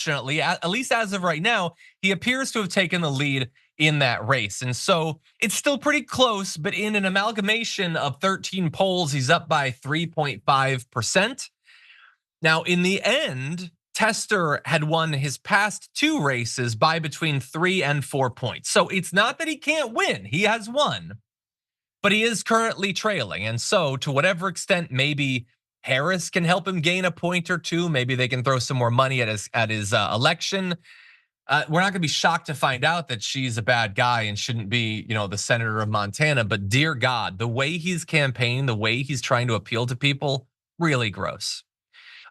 unfortunately, at least as of right now, he appears to have taken the lead in that race. And so it's still pretty close, but in an amalgamation of 13 polls, he's up by 3.5%. Now, in the end, Tester had won his past 2 races by between 3 and 4 points. So it's not that he can't win, he has won, but he is currently trailing. And so to whatever extent maybe Harris can help him gain a point or 2, maybe they can throw some more money at his election. We're not gonna be shocked to find out that she's a bad guy and shouldn't be, the senator of Montana, but dear God, the way he's campaigning, the way he's trying to appeal to people, really gross.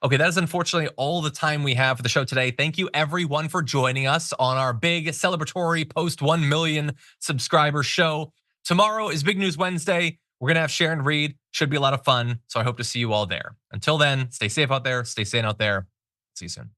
Okay, that is unfortunately all the time we have for the show today. Thank you everyone for joining us on our big celebratory post 1 million subscriber show. Tomorrow is Big News Wednesday. We're gonna have Sharon Reed. Should be a lot of fun. So I hope to see you all there. Until then, stay safe out there, stay sane out there. See you soon.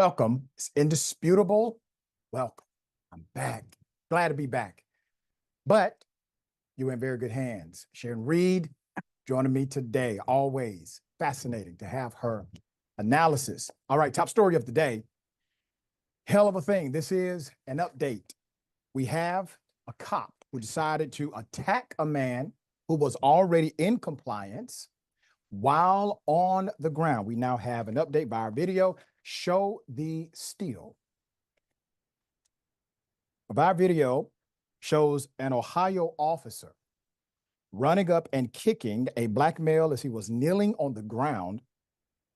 welcome. It's indisputable. Welcome. I'm back. Glad to be back. But you're in very good hands. Sharon Reed joining me today. Always fascinating to have her analysis. All right, top story of the day. Hell of a thing. This is an update. We have a cop who decided to attack a man who was already in compliance while on the ground. We now have an update by our video. Show the steal. Our video shows an Ohio officer running up and kicking a black male as he was kneeling on the ground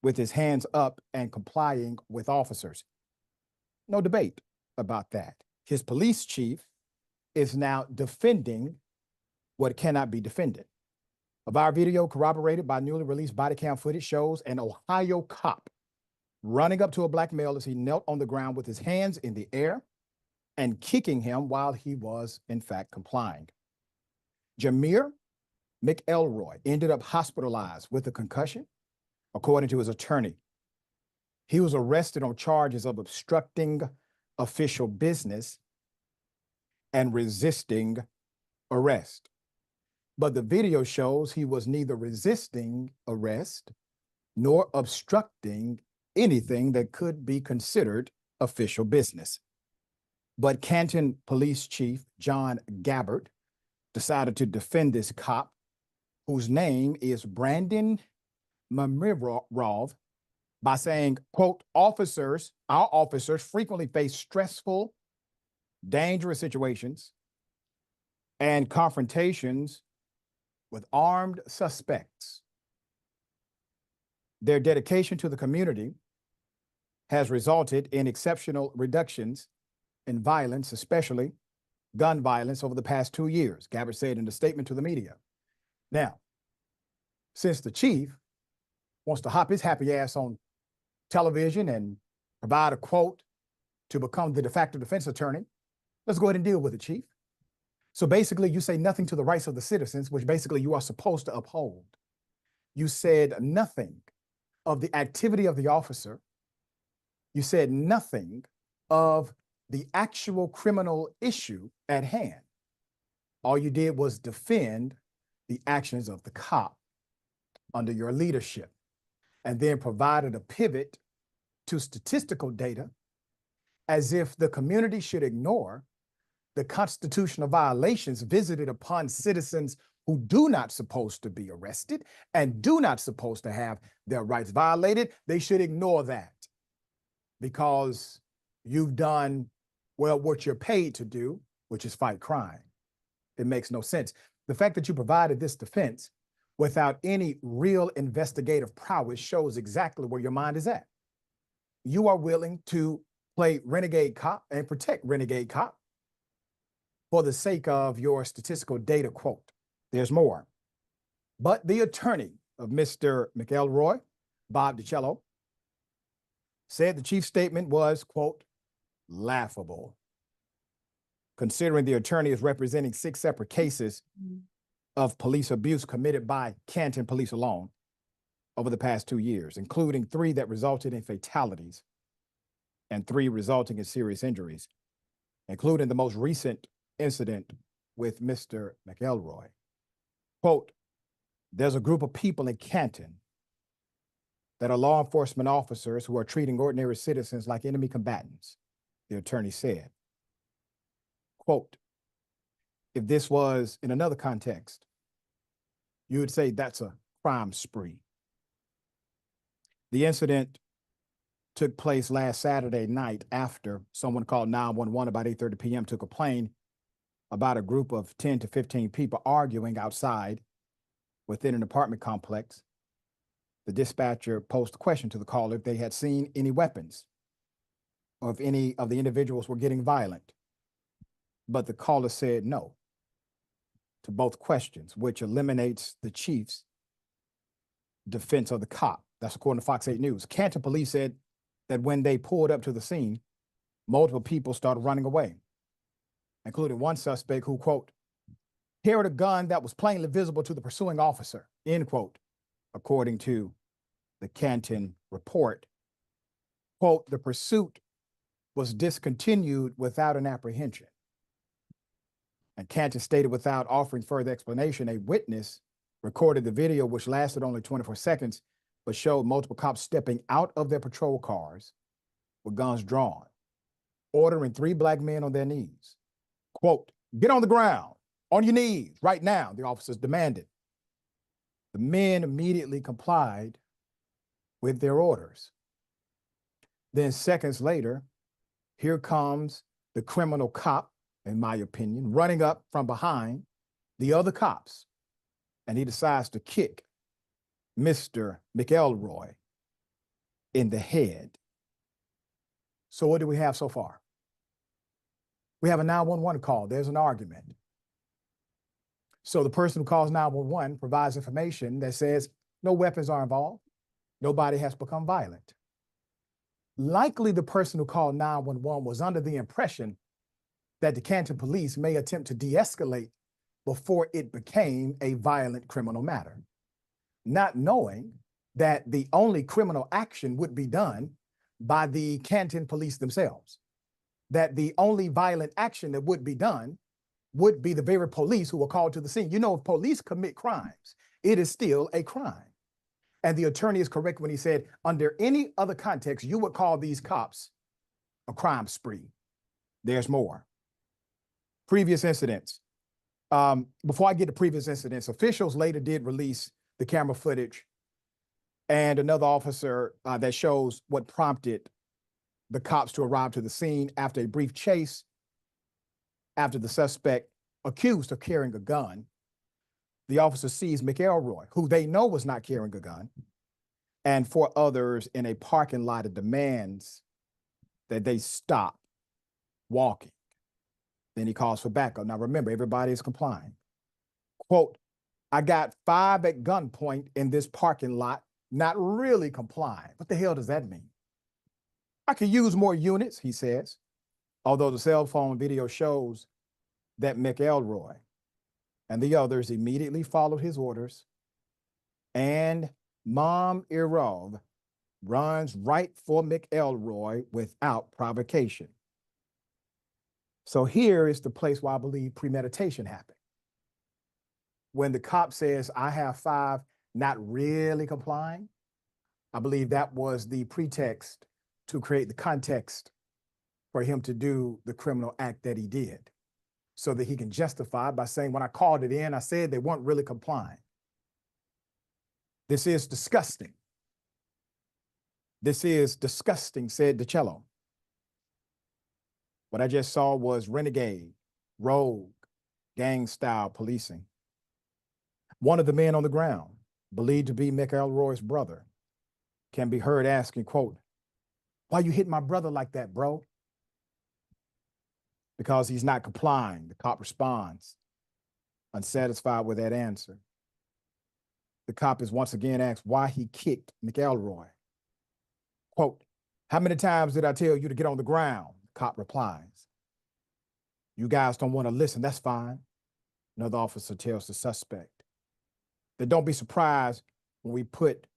with his hands up and complying with officers. No debate about that. His police chief is now defending what cannot be defended. Our video, corroborated by newly released body cam footage, shows an Ohio cop running up to a black male as he knelt on the ground with his hands in the air and kicking him while he was, in fact, complying. Jameer McElroy ended up hospitalized with a concussion, according to his attorney. He was arrested on charges of obstructing official business and resisting arrest. But the video shows he was neither resisting arrest nor obstructing anything that could be considered official business. But Canton Police Chief John Gabbard decided to defend this cop, whose name is Brandon Mamirov, by saying, quote, our officers frequently face stressful, dangerous situations and confrontations with armed suspects. Their dedication to the community has resulted in exceptional reductions in violence, especially gun violence, over the past 2 years, Gabbard said in a statement to the media. Now, since the chief wants to hop his happy ass on television and provide a quote to become the de facto defense attorney, let's go ahead and deal with it, Chief. So basically, you say nothing to the rights of the citizens, which basically you are supposed to uphold. You said nothing of the activity of the officer. You said nothing of the actual criminal issue at hand. All you did was defend the actions of the cop under your leadership, and then provided a pivot to statistical data as if the community should ignore the constitutional violations visited upon citizens who do not supposed to be arrested and do not supposed to have their rights violated. They should ignore that because you've done, well, what you're paid to do, which is fight crime. It makes no sense. The fact that you provided this defense without any real investigative prowess shows exactly where your mind is at. You are willing to play renegade cop and protect renegade cop for the sake of your statistical data quote. There's more. But the attorney of Mr. McElroy, Bob DiCello, said the chief's statement was, quote, laughable, considering the attorney is representing 6 separate cases of police abuse committed by Canton Police alone over the past 2 years, including 3 that resulted in fatalities and 3 resulting in serious injuries, including the most recent incident with Mr. McElroy. Quote, there's a group of people in Canton that are law enforcement officers who are treating ordinary citizens like enemy combatants, the attorney said. Quote, if this was in another context, you would say that's a crime spree. The incident took place last Saturday night after someone called 911 about 8:30 p.m. to complain about a group of 10 to 15 people arguing outside within an apartment complex. The dispatcher posed a question to the caller if they had seen any weapons or if any of the individuals were getting violent. But the caller said no to both questions, which eliminates the chief's defense of the cop. That's according to Fox 8 News. Canton police said that when they pulled up to the scene, multiple people started running away, including one suspect who, quote, carried a gun that was plainly visible to the pursuing officer, end quote, according to the Canton report. Quote, the pursuit was discontinued without an apprehension. And Canton stated without offering further explanation, a witness recorded the video, which lasted only 24 seconds, but showed multiple cops stepping out of their patrol cars with guns drawn, ordering 3 black men on their knees. Quote, get on the ground, on your knees, right now, the officers demanded. The men immediately complied with their orders. Then seconds later, here comes the criminal cop, in my opinion, running up from behind the other cops, and he decides to kick Mr. McElroy in the head. So what do we have so far? We have a 911 call. There's an argument. So the person who calls 911 provides information that says no weapons are involved. Nobody has become violent. Likely the person who called 911 was under the impression that the Canton police may attempt to de-escalate before it became a violent criminal matter, not knowing that the only criminal action would be done by the Canton police themselves, that the only violent action that would be done would be the very police who were called to the scene. You know, if police commit crimes, it is still a crime. And the attorney is correct when he said, under any other context, you would call these cops a crime spree. There's more. Previous incidents. Before I get to previous incidents, officials later did release the camera footage and another officer that shows what prompted the cops to arrive to the scene after a brief chase, after the suspect accused of carrying a gun. The officer sees McElroy, who they know was not carrying a gun, and 4 others in a parking lot and demands that they stop walking. Then he calls for backup. Now remember, everybody is complying. Quote, I got 5 at gunpoint in this parking lot, not really complying. What the hell does that mean? I could use more units, he says, although the cell phone video shows that McElroy and the others immediately followed his orders, and Mom Irov runs right for McElroy without provocation. So here is the place where I believe premeditation happened. When the cop says, I have 5 not really complying, I believe that was the pretext to create the context for him to do the criminal act that he did, so that he can justify by saying, when I called it in, I said they weren't really complying. This is disgusting. This is disgusting, said DiCello. What I just saw was renegade, rogue, gang-style policing. One of the men on the ground, believed to be McElroy's brother, can be heard asking, quote, why you hit my brother like that, bro? Because he's not complying, the cop responds, unsatisfied with that answer. The cop is once again asked why he kicked McElroy. Quote, how many times did I tell you to get on the ground? The cop replies. You guys don't want to listen, that's fine. Another officer tells the suspect. Then don't be surprised when we put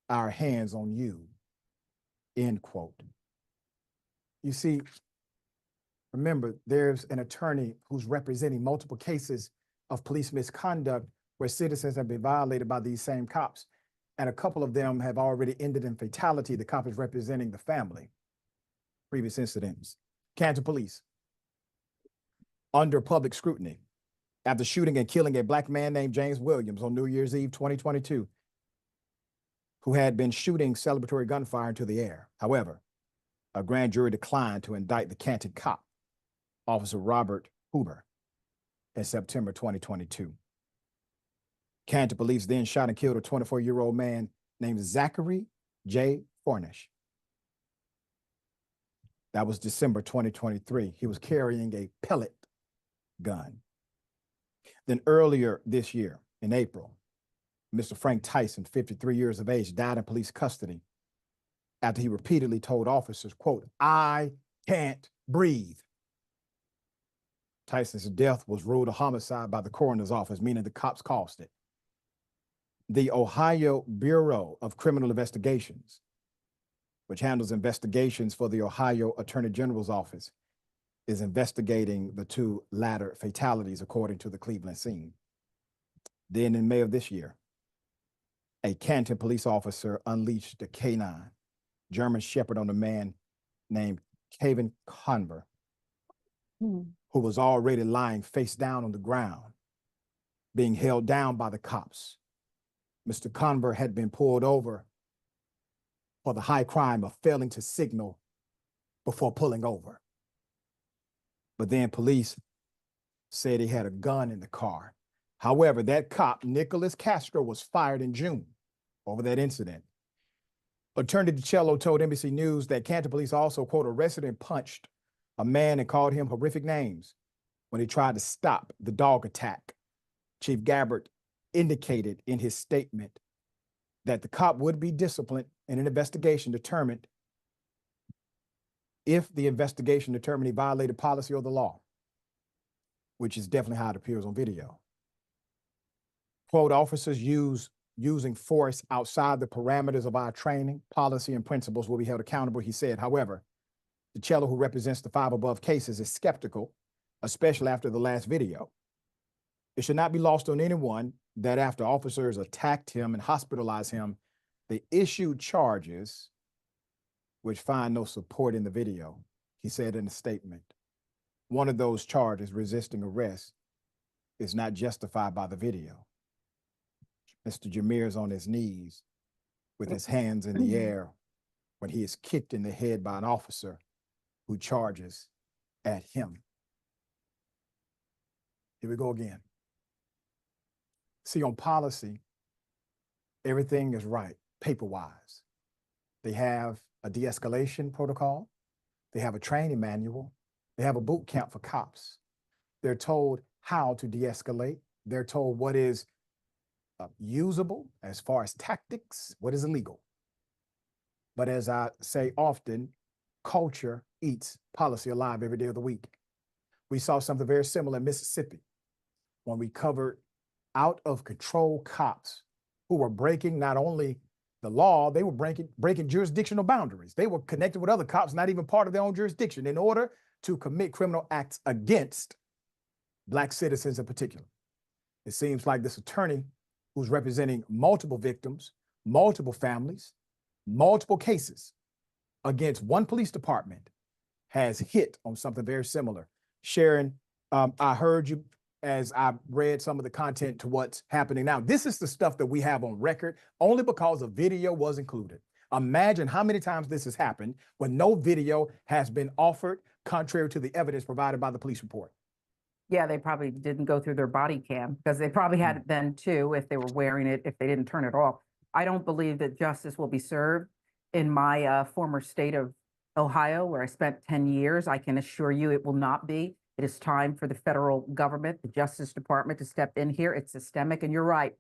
our hands on you, end quote. You see, remember, there's an attorney who's representing multiple cases of police misconduct where citizens have been violated by these same cops. And a couple of them have already ended in fatality. The cop is representing the family. Previous incidents. Canton police, under public scrutiny, after shooting and killing a black man named James Williams on New Year's Eve 2022, who had been shooting celebratory gunfire into the air. However, a grand jury declined to indict the Canton cop, Officer Robert Huber, in September 2022. Canton police then shot and killed a 24-year-old man named Zachary J. Fornish. That was December 2023. He was carrying a pellet gun. Then earlier this year, in April, Mr. Frank Tyson, 53 years of age, died in police custody after he repeatedly told officers, quote, I can't breathe. Tyson's death was ruled a homicide by the coroner's office, meaning the cops caused it. The Ohio Bureau of Criminal Investigations which handles investigations for the Ohio Attorney General's office, is investigating the two latter fatalities, according to the Cleveland scene. Then in May of this year, a Canton police officer unleashed a canine German Shepherd on a man named Kevin Conver, who was already lying face down on the ground, being held down by the cops. Mr. Conver had been pulled over for the high crime of failing to signal before pulling over. But then police said he had a gun in the car. However, that cop, Nicholas Castro, was fired in June over that incident. Attorney DiCello told NBC News that Canton police also, quote, arrested and punched a man and called him horrific names when he tried to stop the dog attack. Chief Gabbard indicated in his statement that the cop would be disciplined in an investigation determined if the investigation determined he violated policy or the law, which is definitely how it appears on video. Quote, officers using force outside the parameters of our training, policy, and principles will be held accountable, he said. However, DiCello, who represents the 5 above cases, is skeptical, especially after the last video. It should not be lost on anyone that after officers attacked him and hospitalized him, they issued charges which find no support in the video, he said in a statement. One of those charges, resisting arrest, is not justified by the video. Mr. Jameer is on his knees with his hands in the air when he is kicked in the head by an officer who charges at him. Here we go again. See, on policy, everything is right, paper-wise. They have a de-escalation protocol. They have a training manual. They have a boot camp for cops. They're told how to de-escalate. They're told what is usable as far as tactics, what is illegal. But as I say often, culture eats policy alive every day of the week. We saw something very similar in Mississippi when we covered out of control cops who were breaking not only the law, they were breaking jurisdictional boundaries. They were connected with other cops, not even part of their own jurisdiction, in order to commit criminal acts against Black citizens in particular. It seems like this attorney who's representing multiple victims, multiple families, multiple cases against one police department has hit on something very similar. Sharon, I heard you as I read some of the content to what's happening now. This is the stuff that we have on record only because a video was included. Imagine how many times this has happened when no video has been offered contrary to the evidence provided by the police report. Yeah, they probably didn't go through their body cam because they probably had it then too if they were wearing it, if they didn't turn it off. I don't believe that justice will be served in my former state of Ohio, where I spent 10 years. I can assure you it will not be. It is time for the federal government, the Justice Department, to step in here. It's systemic, and you're right.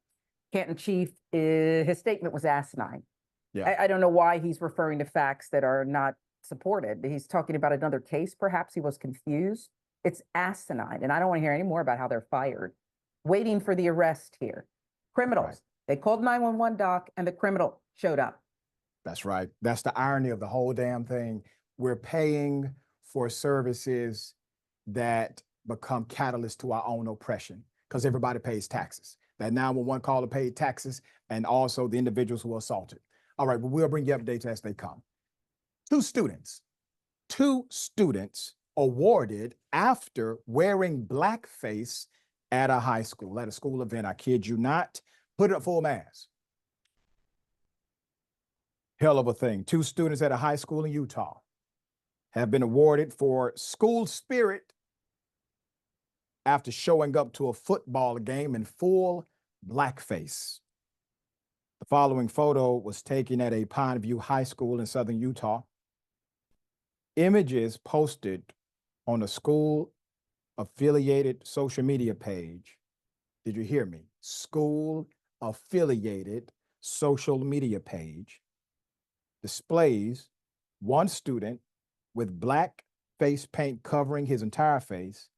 Canton Chief, his statement was asinine. Yeah. I don't know why he's referring to facts that are not supported. He's talking about another case. Perhaps he was confused. It's asinine, and I don't want to hear any more about how they're fired. Waiting for the arrest here. Criminals. Right. They called 911, Doc, and the criminal showed up. That's right. That's the irony of the whole damn thing. We're paying for services that become catalysts to our own oppression because everybody pays taxes. That 911 caller paid taxes, and also the individuals who were assaulted. All right, well, we'll bring you updates as they come. Two students awarded after wearing blackface at a high school, at a school event. I kid you not. Put it up full mass. Hell of a thing. Two students at a high school in Utah have been awarded for school spirit after showing up to a football game in full blackface. The following photo was taken at a Pine View High School in southern Utah. Images posted on a school-affiliated social media page. Did you hear me? School-affiliated social media page displays one student with black face paint covering his entire face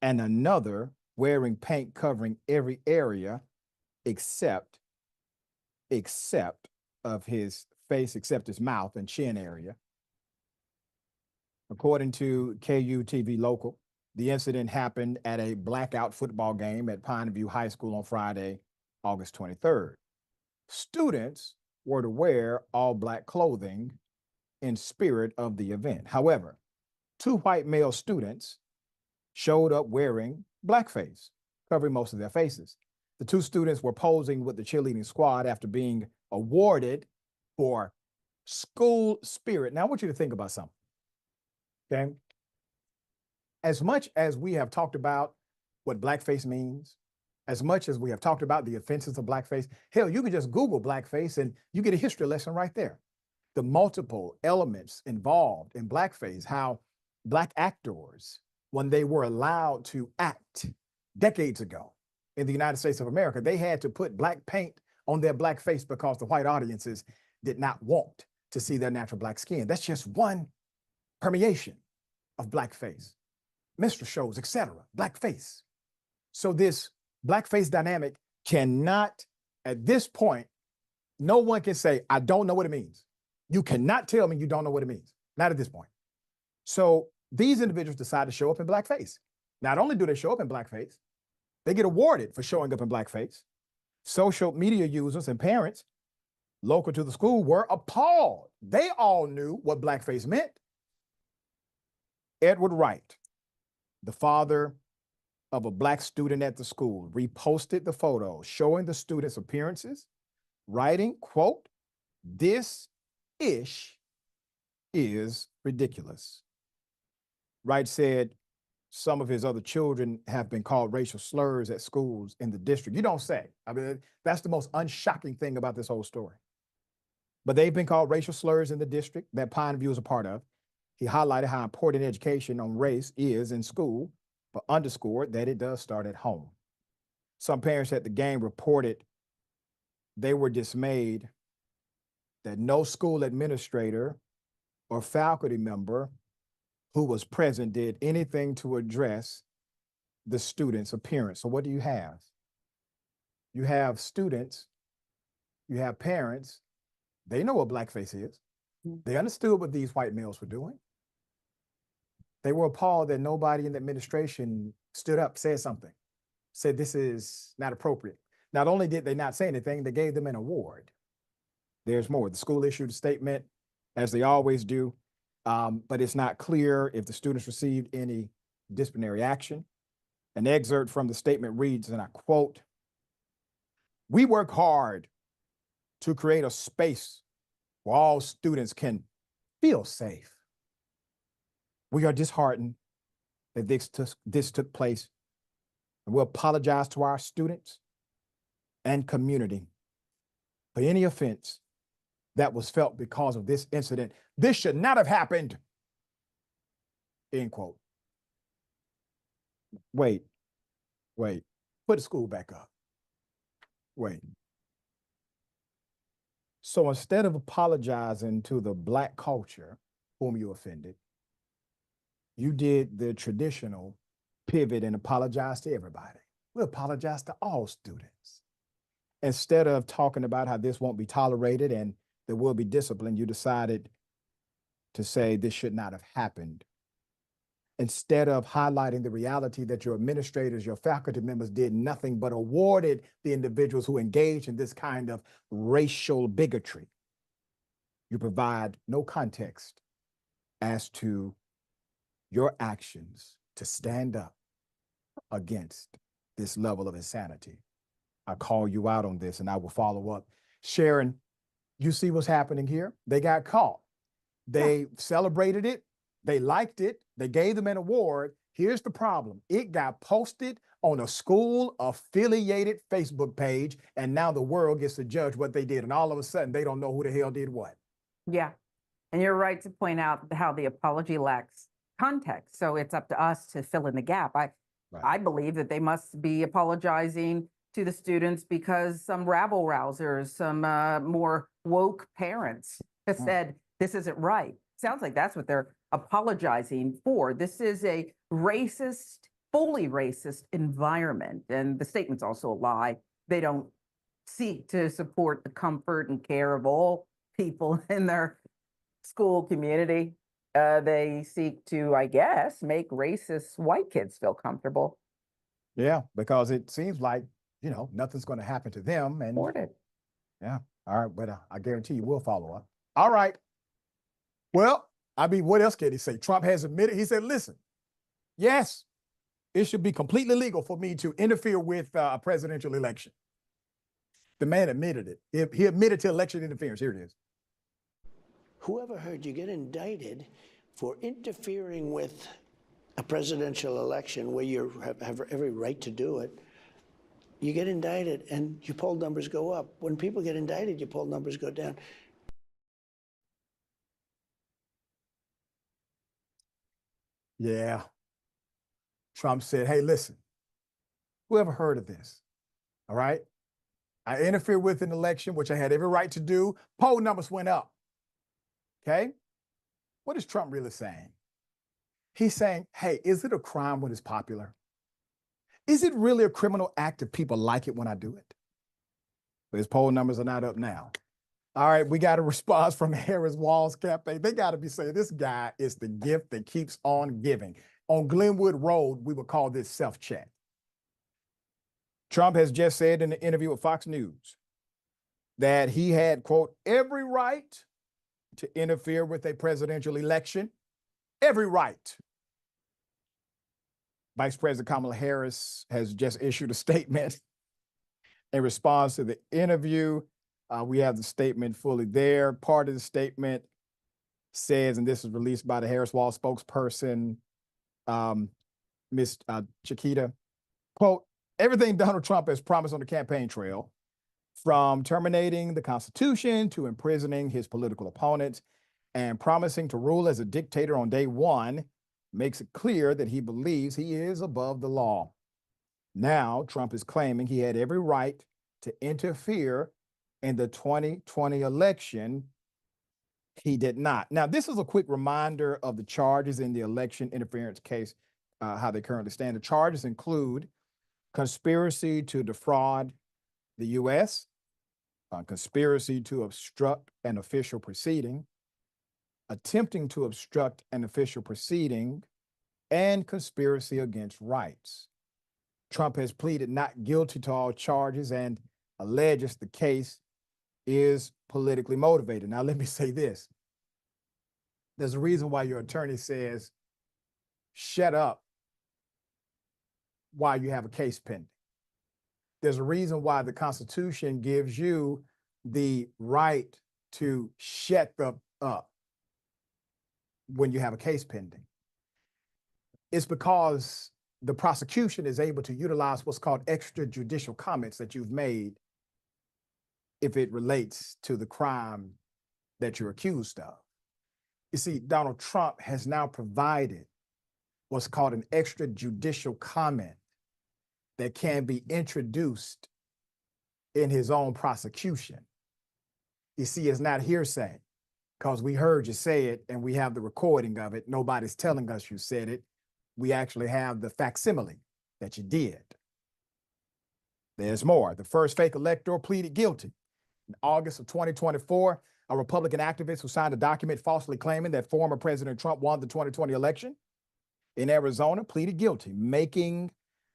and another wearing paint covering every area except of his face except his mouth and chin area. According to KU TV Local, the incident happened at a blackout football game at Pine View High School on Friday, August 23rd. Students were to wear all black clothing in spirit of the event. However, two white male students showed up wearing blackface, covering most of their faces. The two students were posing with the cheerleading squad after being awarded for school spirit. Now, I want you to think about something, okay? As much as we have talked about what blackface means, as much as we have talked about the offenses of blackface, hell, you can just Google blackface and you get a history lesson right there. The multiple elements involved in blackface, how black actors, when they were allowed to act decades ago in the United States of America, they had to put black paint on their black face because the white audiences did not want to see their natural black skin. That's just one permeation of blackface. Minstrel shows, etc., blackface. So this blackface dynamic cannot, at this point, no one can say, I don't know what it means. You cannot tell me you don't know what it means. Not at this point. So these individuals decide to show up in blackface. Not only do they show up in blackface, they get awarded for showing up in blackface. Social media users and parents local to the school were appalled. They all knew what blackface meant. Edward Wright, the father of a black student at the school, reposted the photo showing the students' appearances, writing, quote, "This ish is ridiculous." Wright said some of his other children have been called racial slurs at schools in the district. You don't say. I mean, that's the most unshocking thing about this whole story. But they've been called racial slurs in the district that Pine View is a part of. He highlighted how important education on race is in school, but underscored that it does start at home. Some parents at the game reported they were dismayed that no school administrator or faculty member who was present did anything to address the student's appearance. So what do you have? You have students, you have parents, they know what blackface is. They understood what these white males were doing. They were appalled that nobody in the administration stood up, said something, said this is not appropriate. Not only did they not say anything, they gave them an award. There's more. The school issued a statement, as they always do, but it's not clear if the students received any disciplinary action. An excerpt from the statement reads, and I quote, "We work hard to create a space where all students can feel safe. We are disheartened that this took place, and we'll apologize to our students and community for any offense that was felt because of this incident. This should not have happened," end quote. Wait, put the school back up. Wait. So instead of apologizing to the black culture whom you offended, you did the traditional pivot and apologize to everybody. We apologize to all students. Instead of talking about how this won't be tolerated and there will be discipline, you decided to say this should not have happened. Instead of highlighting the reality that your administrators, your faculty members did nothing but awarded the individuals who engaged in this kind of racial bigotry, you provide no context as to your actions to stand up against this level of insanity. I call you out on this and I will follow up. Sharon, you see what's happening here? They got caught. They celebrated it. They liked it. They gave them an award. Here's the problem. It got posted on a school affiliated Facebook page, and now the world gets to judge what they did. And all of a sudden, they don't know who the hell did what. Yeah. And you're right to point out how the apology lacks context. So it's up to us to fill in the gap. I believe that they must be apologizing to the students because some rabble rousers, some more woke parents have said, this isn't right. Sounds like that's what they're apologizing for. This is a racist, fully racist environment. And the statement's also a lie. They don't seek to support the comfort and care of all people in their school community. They seek to, I guess, make racist white kids feel comfortable. Yeah, because it seems like, you know, nothing's going to happen to them. And Support it. yeah, all right, but I guarantee you will follow up. All right. Well, I mean, what else can he say? Trump has admitted, he said, listen, yes, it should be completely legal for me to interfere with a presidential election. The man admitted it. He admitted to election interference. Here it is. Whoever heard you get indicted for interfering with a presidential election where you have every right to do it? You get indicted and your poll numbers go up. When people get indicted, your poll numbers go down. Yeah. Trump said, hey, listen, whoever heard of this? All right. I interfered with an election, which I had every right to do. Poll numbers went up. Okay. What is Trump really saying? He's saying, hey, is it a crime when it's popular? Is it really a criminal act if people like it when I do it? But his poll numbers are not up now. All right, we got a response from Harris Wall's campaign. They got to be saying this guy is the gift that keeps on giving. On Glenwood Road, we would call this self-check. Trump has just said in an interview with Fox News that he had, quote, every right to interfere with a presidential election. Every right. Vice President Kamala Harris has just issued a statement in response to the interview. We have the statement fully there. Part of the statement says, and this is released by the Harris Wall spokesperson, Ms. Chiquita, quote, everything Donald Trump has promised on the campaign trail, from terminating the Constitution to imprisoning his political opponents and promising to rule as a dictator on day one, makes it clear that he believes he is above the law. Now, Trump is claiming he had every right to interfere in the 2020 election. He did not. Now, this is a quick reminder of the charges in the election interference case, how they currently stand. The charges include conspiracy to defraud the U.S., conspiracy to obstruct an official proceeding, attempting to obstruct an official proceeding, and conspiracy against rights. Trump has pleaded not guilty to all charges and alleges the case is politically motivated. Now, let me say this. There's a reason why your attorney says, shut up while you have a case pending. There's a reason why the Constitution gives you the right to shut up when you have a case pending. It's because the prosecution is able to utilize what's called extrajudicial comments that you've made if it relates to the crime that you're accused of. You see, Donald Trump has now provided what's called an extrajudicial comment that can be introduced in his own prosecution. You see, it's not hearsay because we heard you say it and we have the recording of it. Nobody's telling us you said it. We actually have the facsimile that you did. There's more. The first fake elector pleaded guilty. In August of 2024, a Republican activist who signed a document falsely claiming that former President Trump won the 2020 election in Arizona pleaded guilty, making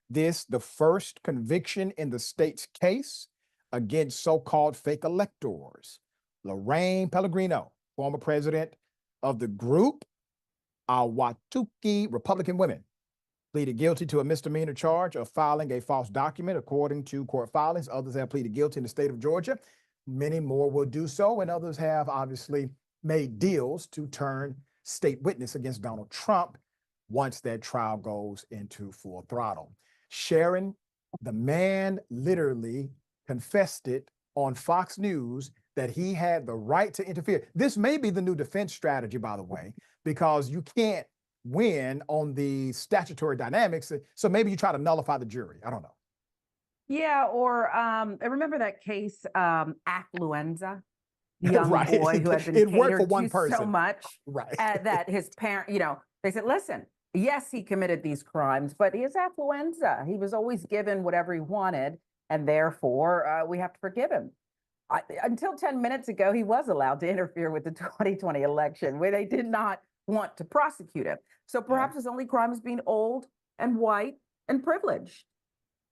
this the first conviction in the state's case against so-called fake electors. Lorraine Pellegrino, former president of the group Ahwatukee Republican Women, pleaded guilty to a misdemeanor charge of filing a false document, according to court filings. Others have pleaded guilty in the state of Georgia. Many more will do so, and others have obviously made deals to turn state witness against Donald Trump once that trial goes into full throttle. Sharon, the man literally confessed it on Fox News that he had the right to interfere. This may be the new defense strategy, by the way, because you can't win on the statutory dynamics. So maybe you try to nullify the jury. I don't know. Yeah, or I remember that case, Affluenza, the young Right. boy who had been It worked for catered one to so person. much Right. that his parent, they said, listen, yes, he committed these crimes, but he has affluenza. He was always given whatever he wanted, and therefore we have to forgive him. Until 10 minutes ago, he was allowed to interfere with the 2020 election where they did not want to prosecute him. So perhaps his only crime is being old and white and privileged.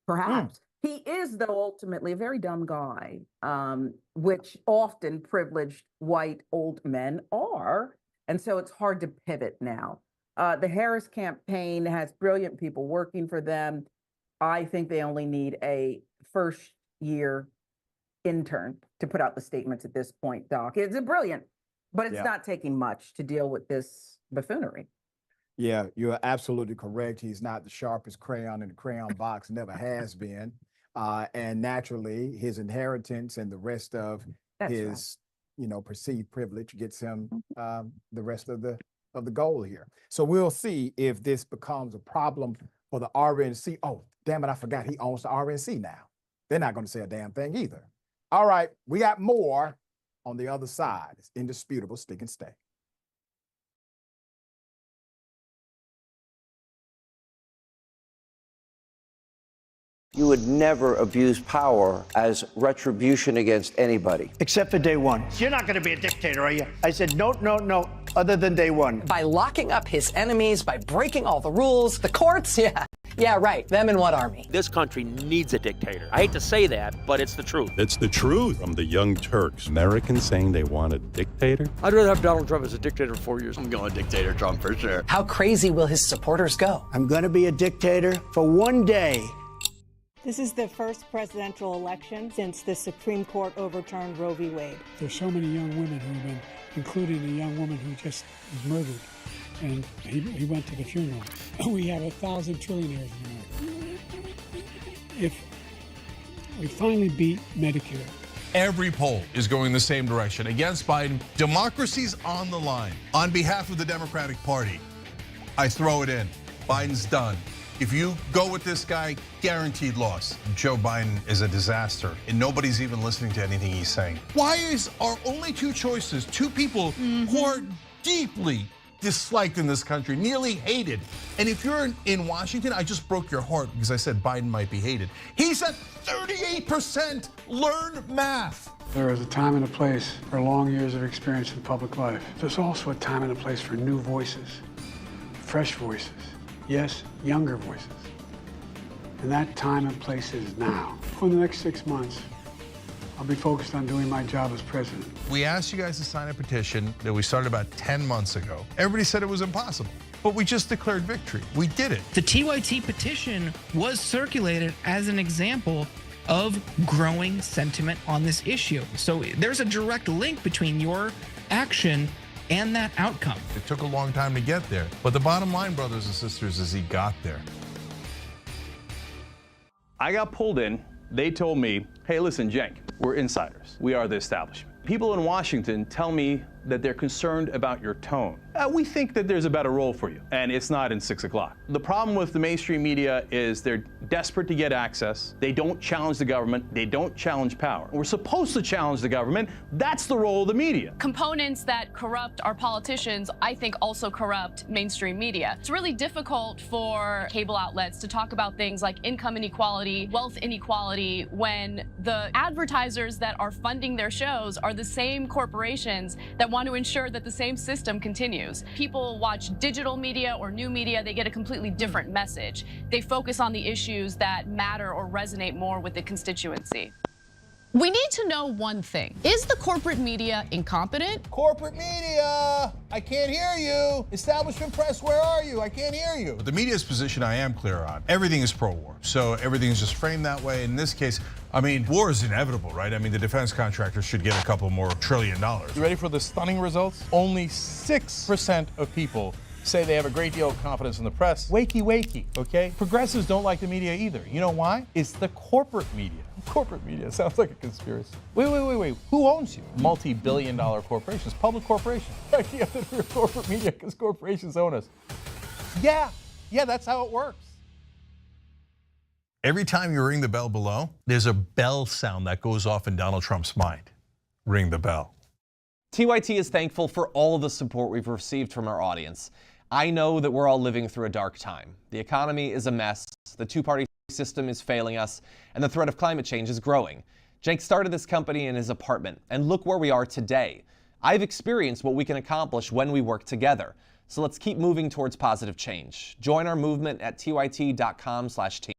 Perhaps. He is, though, ultimately a very dumb guy, which often privileged white old men are. And so it's hard to pivot now. The Harris campaign has brilliant people working for them. I think they only need a first-year intern to put out the statements at this point, Doc. It's brilliant, but it's not taking much to deal with this buffoonery. Yeah, you're absolutely correct. He's not the sharpest crayon in the crayon box, never has been. And naturally, his inheritance and the rest of his, perceived privilege gets him the rest of the goal here. So we'll see if this becomes a problem for the RNC. Oh, damn it, I forgot he owns the RNC now. They're not going to say a damn thing either. All right, we got more on the other side. It's indisputable. Stick and stay. You would never abuse power as retribution against anybody. Except for day one. You're not going to be a dictator, are you? I said no, other than day one. By locking up his enemies, by breaking all the rules, the courts, yeah, right. Them in what army? This country needs a dictator. I hate to say that, but it's the truth. It's the truth. From the Young Turks, Americans saying they want a dictator. I'd rather have Donald Trump as a dictator for 4 years. I'm going dictator Trump for sure. How crazy will his supporters go? I'm going to be a dictator for one day. This is the first presidential election since the Supreme Court overturned Roe v. Wade. There's so many young women who have been, including a young woman who just was murdered, and he went to the funeral. We have 1,000 trillionaires in America. If we finally beat Medicare. Every poll is going the same direction against Biden. Democracy's on the line. On behalf of the Democratic Party, I throw it in. Biden's done. If you go with this guy, guaranteed loss. Joe Biden is a disaster, and nobody's even listening to anything he's saying. Why is our only two choices, two people who are deeply disliked in this country, nearly hated? And if you're in Washington, I just broke your heart because I said Biden might be hated. He's at 38%. Learn math. There is a time and a place for long years of experience in public life. There's also a time and a place for new voices, fresh voices. Yes, younger voices. And that time and place is now. For the next 6 months, I'll be focused on doing my job as president. We asked you guys to sign a petition that we started about 10 months ago. Everybody said it was impossible, but we just declared victory. We did it. The TYT petition was circulated as an example of growing sentiment on this issue. So there's a direct link between your action and that outcome. It took a long time to get there, but the bottom line, brothers and sisters, is he got there. I got pulled in. They told me, hey, listen, Cenk, we're insiders. We are the establishment. People in Washington tell me that they're concerned about your tone. We think that there's a better role for you, and it's not in 6 o'clock. The problem with the mainstream media is they're desperate to get access. They don't challenge the government. They don't challenge power. We're supposed to challenge the government. That's the role of the media. Components that corrupt our politicians, I think, also corrupt mainstream media. It's really difficult for cable outlets to talk about things like income inequality, wealth inequality, when the advertisers that are funding their shows are the same corporations that want to ensure that the same system continues. People watch digital media or new media, they get a completely different message. They focus on the issues that matter or resonate more with the constituency. We need to know one thing. Is the corporate media incompetent? Corporate media, I can't hear you. Establishment press, where are you? I can't hear you. But the media's position I am clear on. Everything is pro-war, so everything is just framed that way. In this case, I mean, war is inevitable, right? I mean, the defense contractors should get a couple more $1 trillion. You ready for the stunning results? Only 6% of people say they have a great deal of confidence in the press. Wakey, wakey, okay? Progressives don't like the media either. You know why? It's the corporate media. Corporate media sounds like a conspiracy. Wait. Who owns you? Multi-billion-dollar corporations, public corporations. Yeah, we're corporate media because corporations own us. Yeah, that's how it works. Every time you ring the bell below, there's a bell sound that goes off in Donald Trump's mind. Ring the bell. TYT is thankful for all of the support we've received from our audience. I know that we're all living through a dark time. The economy is a mess, the two-party system is failing us, and the threat of climate change is growing. Jake started this company in his apartment, and look where we are today. I've experienced what we can accomplish when we work together. So let's keep moving towards positive change. Join our movement at tyt.com/team.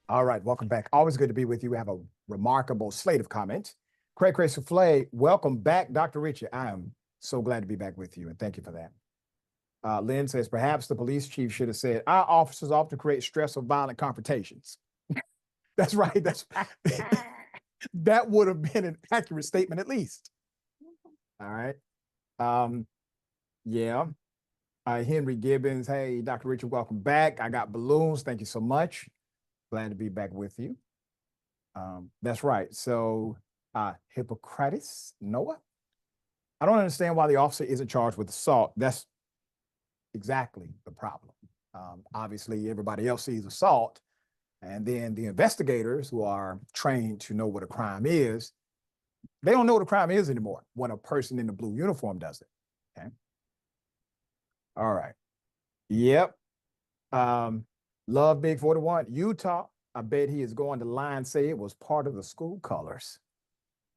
All right, welcome back. Always good to be with you. We have a remarkable slate of comments. Cray Souffle, welcome back, Dr. Richard. I am so glad to be back with you, and thank you for that. Lynn says, perhaps the police chief should have said, our officers often create stress of violent confrontations. That's right. That would have been an accurate statement at least. All right. Yeah. Henry Gibbons, hey, Dr. Richard, welcome back. I got balloons. Thank you so much. Glad to be back with you. That's right. So, Hippocrates, Noah. I don't understand why the officer isn't charged with assault. That's exactly the problem. Obviously, everybody else sees assault, and then the investigators who are trained to know what a crime is, they don't know what a crime is anymore when a person in the blue uniform does it. Okay. All right. Yep. Love Big 41. Utah, I bet he is going to lie and say it was part of the school colors.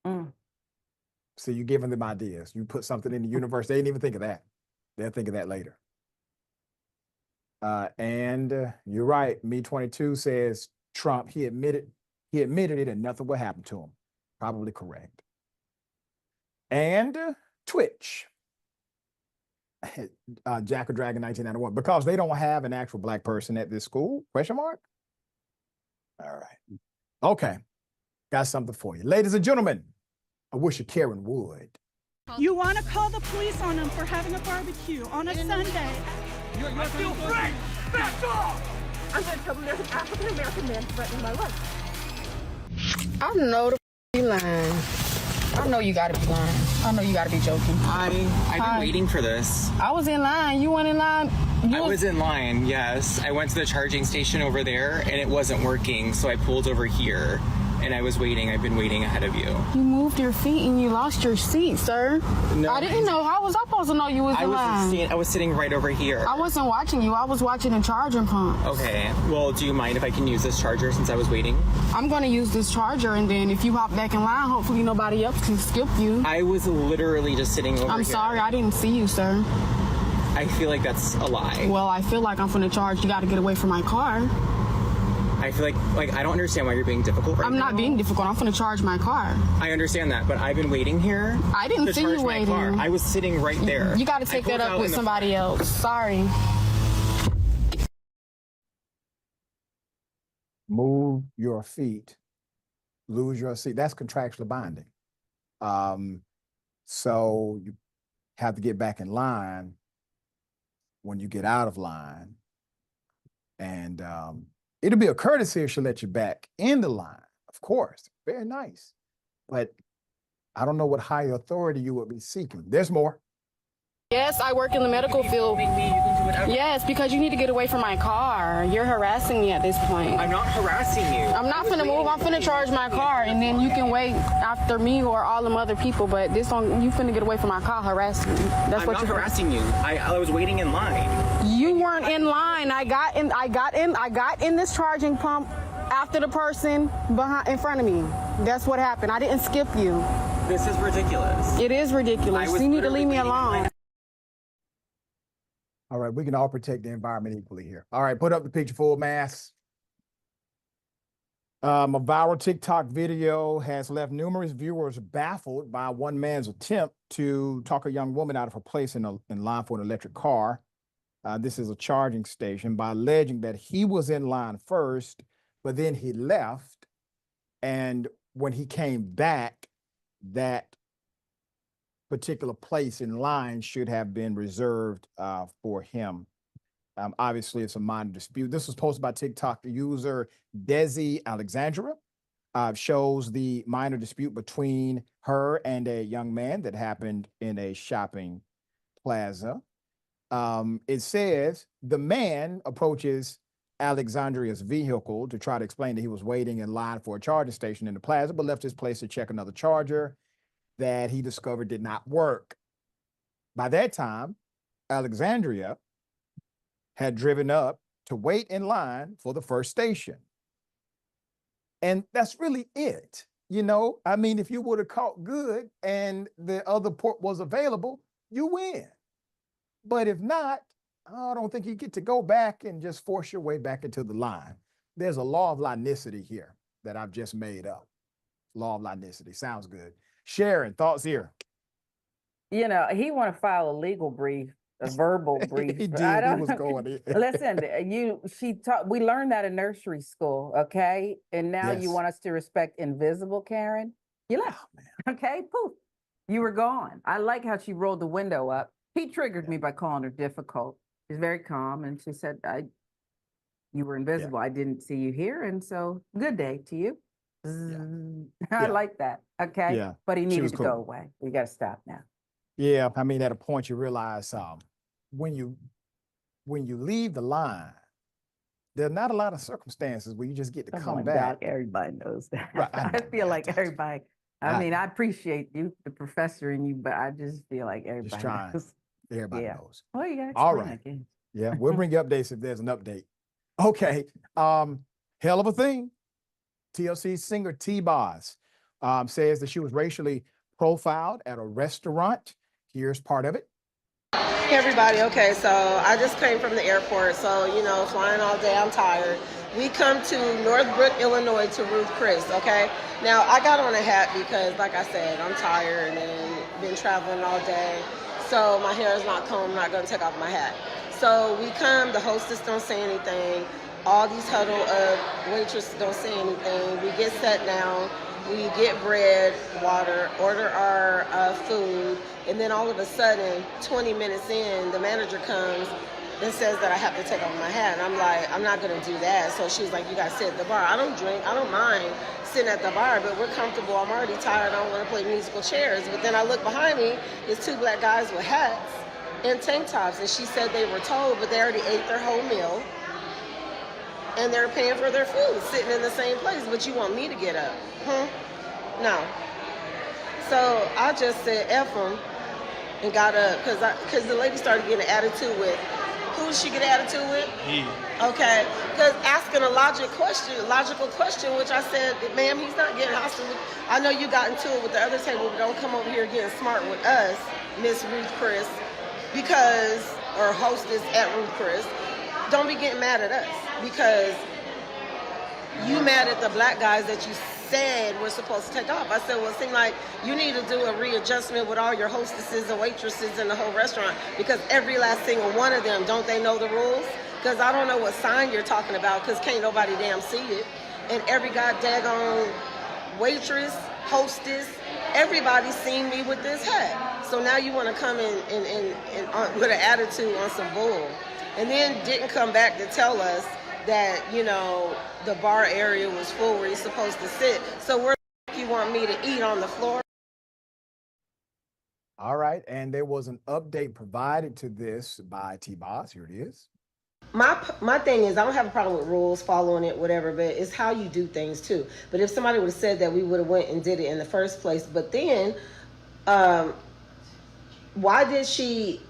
So you're giving them ideas. You put something in the universe. They didn't even think of that. They'll think of that later. And you're right. Me22 says Trump, he admitted it and nothing will happen to him. Probably correct. And Twitch. Jack of Dragon 1991, because they don't have an actual black person at this school, question mark? All right. Okay. Got something for you. Ladies and gentlemen, I wish you Karen would. You want to call the police on them for having a barbecue on a Sunday. I feel free! Back off! I'm going to tell them there's an African-American man threatening my life. I know the lying. I know you gotta be lying. I know you gotta be joking. I've been waiting for this. I was in line. You weren't in line? I was in line, yes. I went to the charging station over there and it wasn't working, so I pulled over here and I was waiting. I've been waiting ahead of you. You moved your feet and you lost your seat, sir. No, I didn't know. How was I supposed to know you was in line? I was sitting right over here. I wasn't watching you. I was watching the charging pump. Okay. Well, do you mind if I can use this charger since I was waiting? I'm going to use this charger, and then if you hop back in line, hopefully nobody else can skip you. I was literally just sitting over here. I'm sorry. I didn't see you, sir. I feel like that's a lie. Well, I feel like I'm finna charge. You got to get away from my car. I feel like I don't understand why you're being difficult right now. I'm not being difficult. I'm finna charge my car. I understand that, but I've been waiting here. I didn't see you waiting. I was sitting right there. You got to take that up with somebody else. Sorry. Move your feet, lose your seat. That's contractually binding. So you have to get back in line when you get out of line. And it'll be a courtesy if she'll let you back in the line, of course. Very nice. But I don't know what higher authority you would be seeking. There's more. Yes, I work in the medical field. Yes, because you need to get away from my car. You're harassing me at this point. I'm not harassing you. I'm not finna move. I'm finna charge my car, and then you can wait after me or all them other people. But this one, you finna get away from my car harassing me. I'm not harassing you. I was waiting in line. You weren't in line. I got in this charging pump after the person in front of me. That's what happened. I didn't skip you. This is ridiculous. It is ridiculous. You need to leave me alone. All right, we can all protect the environment equally here. All right, put up the picture full mass. A viral TikTok video has left numerous viewers baffled by one man's attempt to talk a young woman out of her place in line for an electric car. This is a charging station, by alleging that he was in line first, but then he left. And when he came back, that particular place in line should have been reserved for him. Obviously, it's a minor dispute. This was posted by TikTok user Desi Alexandra. Shows the minor dispute between her and a young man that happened in a shopping plaza. It says the man approaches Alexandria's vehicle to try to explain that he was waiting in line for a charging station in the plaza, but left his place to check another charger that he discovered did not work. By that time, Alexandria had driven up to wait in line for the first station. And that's really it. You know, I mean, if you would have caught good and the other port was available, you win. But if not, I don't think you get to go back and just force your way back into the line. There's a law of linicity here that I've just made up. Law of linicity. Sounds good. Sharon, thoughts here? You know, he want to file a legal brief, a verbal brief. He did. I don't, He was going in. Listen, we learned that in nursery school, okay? And now you Yes. want us to respect invisible Karen? You left, okay? Poof, you were gone. I like how she rolled the window up. He triggered me by calling her difficult. She's very calm, and she said, you were invisible. I didn't see you here, and so good day to you. I like that, okay? Yeah. But he She needed was to cool. go away. We got to stop now. Yeah, I mean, at a point you realize when you leave the line, there are not a lot of circumstances where you just get to Come come on, back. Doc, everybody knows that. Right, I feel like everybody. I mean, I appreciate you, the professor in you, but I just feel like everybody Just trying. knows. Everybody Yeah. knows. Well, you gotta All explain right. again. Yeah, we'll bring you updates if there's an update. Okay. Hell of a thing. TLC singer T-Boz says that she was racially profiled at a restaurant. Here's part of it. Hey everybody, okay, so I just came from the airport, so you know, flying all day, I'm tired. We come to Northbrook, Illinois to Ruth Chris, okay? Now, I got on a hat because, like I said, I'm tired and been traveling all day, so my hair is not combed, I'm not gonna take off my hat. So we come, the hostess don't say anything, all these huddle up waitresses don't say anything, we get set down, we get bread, water, order our food, and then all of a sudden, 20 minutes in, the manager comes and says that I have to take off my hat. And I'm like, I'm not gonna do that. So she's like, you gotta sit at the bar. I don't drink, I don't mind sitting at the bar, but we're comfortable. I'm already tired, I don't wanna play musical chairs. But then I look behind me, there's two black guys with hats and tank tops. And she said they were told, but they already ate their whole meal. And they're paying for their food, sitting in the same place, but you want me to get up? No. So I just said F them and got up, because the lady started getting an attitude with, who did she get an attitude with? He. Okay, because asking a logical question, which I said, ma'am, he's not getting hostile. I know you got into it with the other table, but don't come over here getting smart with us, Miss Ruth Chris, or hostess at Ruth Chris. Don't be getting mad at us, because you mad at the black guys that you said we're supposed to take off. I said, well, it seems like you need to do a readjustment with all your hostesses and waitresses in the whole restaurant, because every last single one of them, don't they know the rules? Because I don't know what sign you're talking about, because can't nobody damn see it. And every goddamn waitress, hostess, everybody's seen me with this hat. So now you want to come in with an attitude on some bull. And then didn't come back to tell us that, you know, the bar area was full where you're supposed to sit. So where you want me to eat, on the floor? All right, and there was an update provided to this by T-Boz. Here it is. My thing is, I don't have a problem with rules, following it, whatever, but it's how you do things too. But if somebody would have said that, we would have went and did it in the first place. But then, why did she,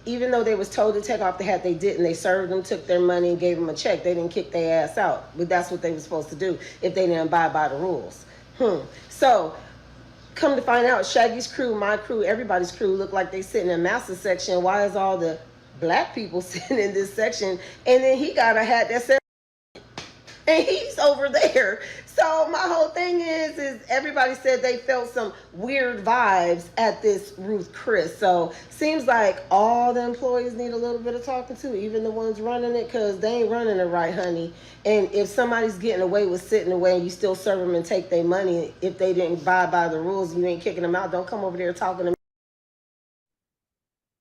even though they was told to take off the hat, they didn't. They served them, took their money, and gave them a check. They didn't kick their ass out. But that's what they were supposed to do if they didn't abide by the rules. So, come to find out, Shaggy's crew, my crew, everybody's crew look like they sit in a master section. Why is all the black people sitting in this section? And then he got a hat that said, and he's over there. So my whole thing is everybody said they felt some weird vibes at this Ruth Chris. So seems like all the employees need a little bit of talking to, even the ones running it, because they ain't running it right, honey. And if somebody's getting away with sitting away and you still serve them and take their money, if they didn't abide by the rules, you ain't kicking them out. Don't come over there talking to me.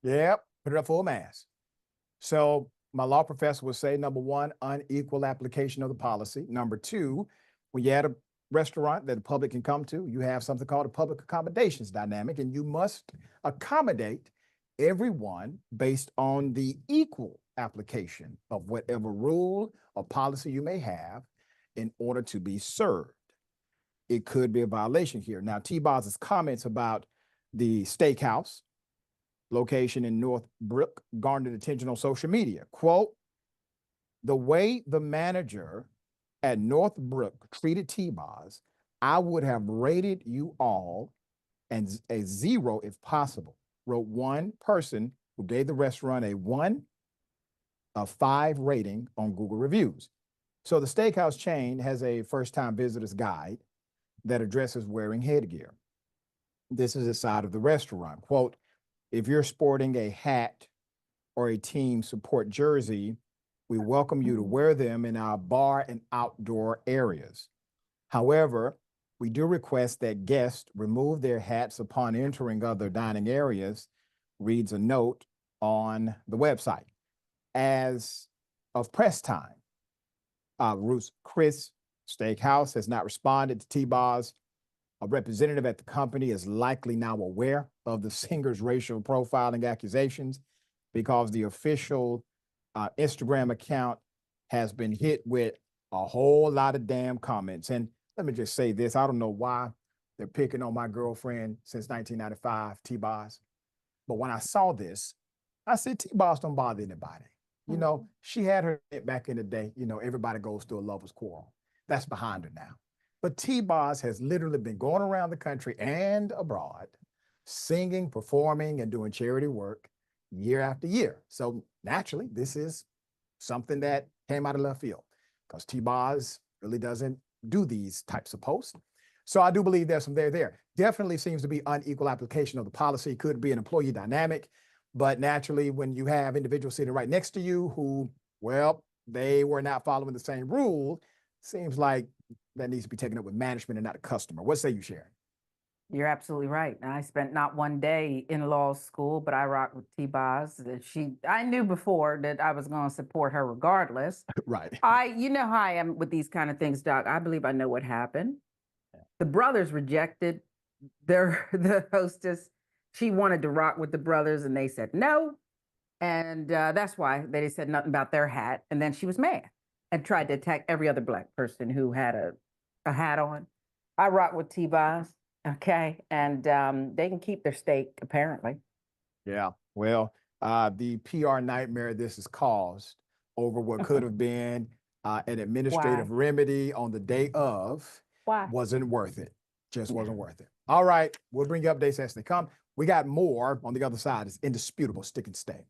Yep, put it up full mass. So my law professor would say, number one, unequal application of the policy. Number two, when you're at a restaurant that the public can come to, you have something called a public accommodations dynamic, and you must accommodate everyone based on the equal application of whatever rule or policy you may have in order to be served. It could be a violation here. Now, T-Boz's comments about the steakhouse location in Northbrook garnered attention on social media. Quote, the way the manager at Northbrook treated T-Boz, I would have rated you all and a 0 if possible, wrote one person who gave the restaurant a 1 of 5 rating on Google reviews. So the steakhouse chain has a first-time visitor's guide that addresses wearing headgear. This is the side of the restaurant. Quote, if you're sporting a hat or a team support jersey, we welcome you to wear them in our bar and outdoor areas. However, we do request that guests remove their hats upon entering other dining areas, reads a note on the website. As of press time, Ruth's Chris Steakhouse has not responded to T-Boz. A representative at the company is likely now aware of the singer's racial profiling accusations because the official Instagram account has been hit with a whole lot of damn comments. And let me just say this, I don't know why they're picking on my girlfriend since 1995, T-Boz. But when I saw this, I said, T-Boz don't bother anybody. You know, she had her back in the day, you know, everybody goes through a lover's quarrel. That's behind her now. But T-Boz has literally been going around the country and abroad, singing, performing, and doing charity work year after year. So naturally, this is something that came out of left field because T-Boz really doesn't do these types of posts. So I do believe there's some there. Definitely seems to be unequal application of the policy. Could be an employee dynamic, but naturally, when you have individuals sitting right next to you who, well, they were not following the same rule, seems like that needs to be taken up with management and not a customer. What say you, Sharon? You're absolutely right. I spent not one day in law school, but I rock with T-Boz. I knew before that I was going to support her regardless. Right. You know how I am with these kind of things, Doc. I believe I know what happened. The brothers rejected the hostess. She wanted to rock with the brothers, and they said no. And that's why they said nothing about their hat. And then she was mad and tried to attack every other Black person who had a hat on. I rock with T-Boz, okay? And they can keep their steak, apparently. Yeah, well, the PR nightmare this has caused over what could have been an administrative remedy on the day of wasn't worth it. Just wasn't worth it. All right, we'll bring you updates as they come. We got more on the other side. It's indisputable. Stick and stay.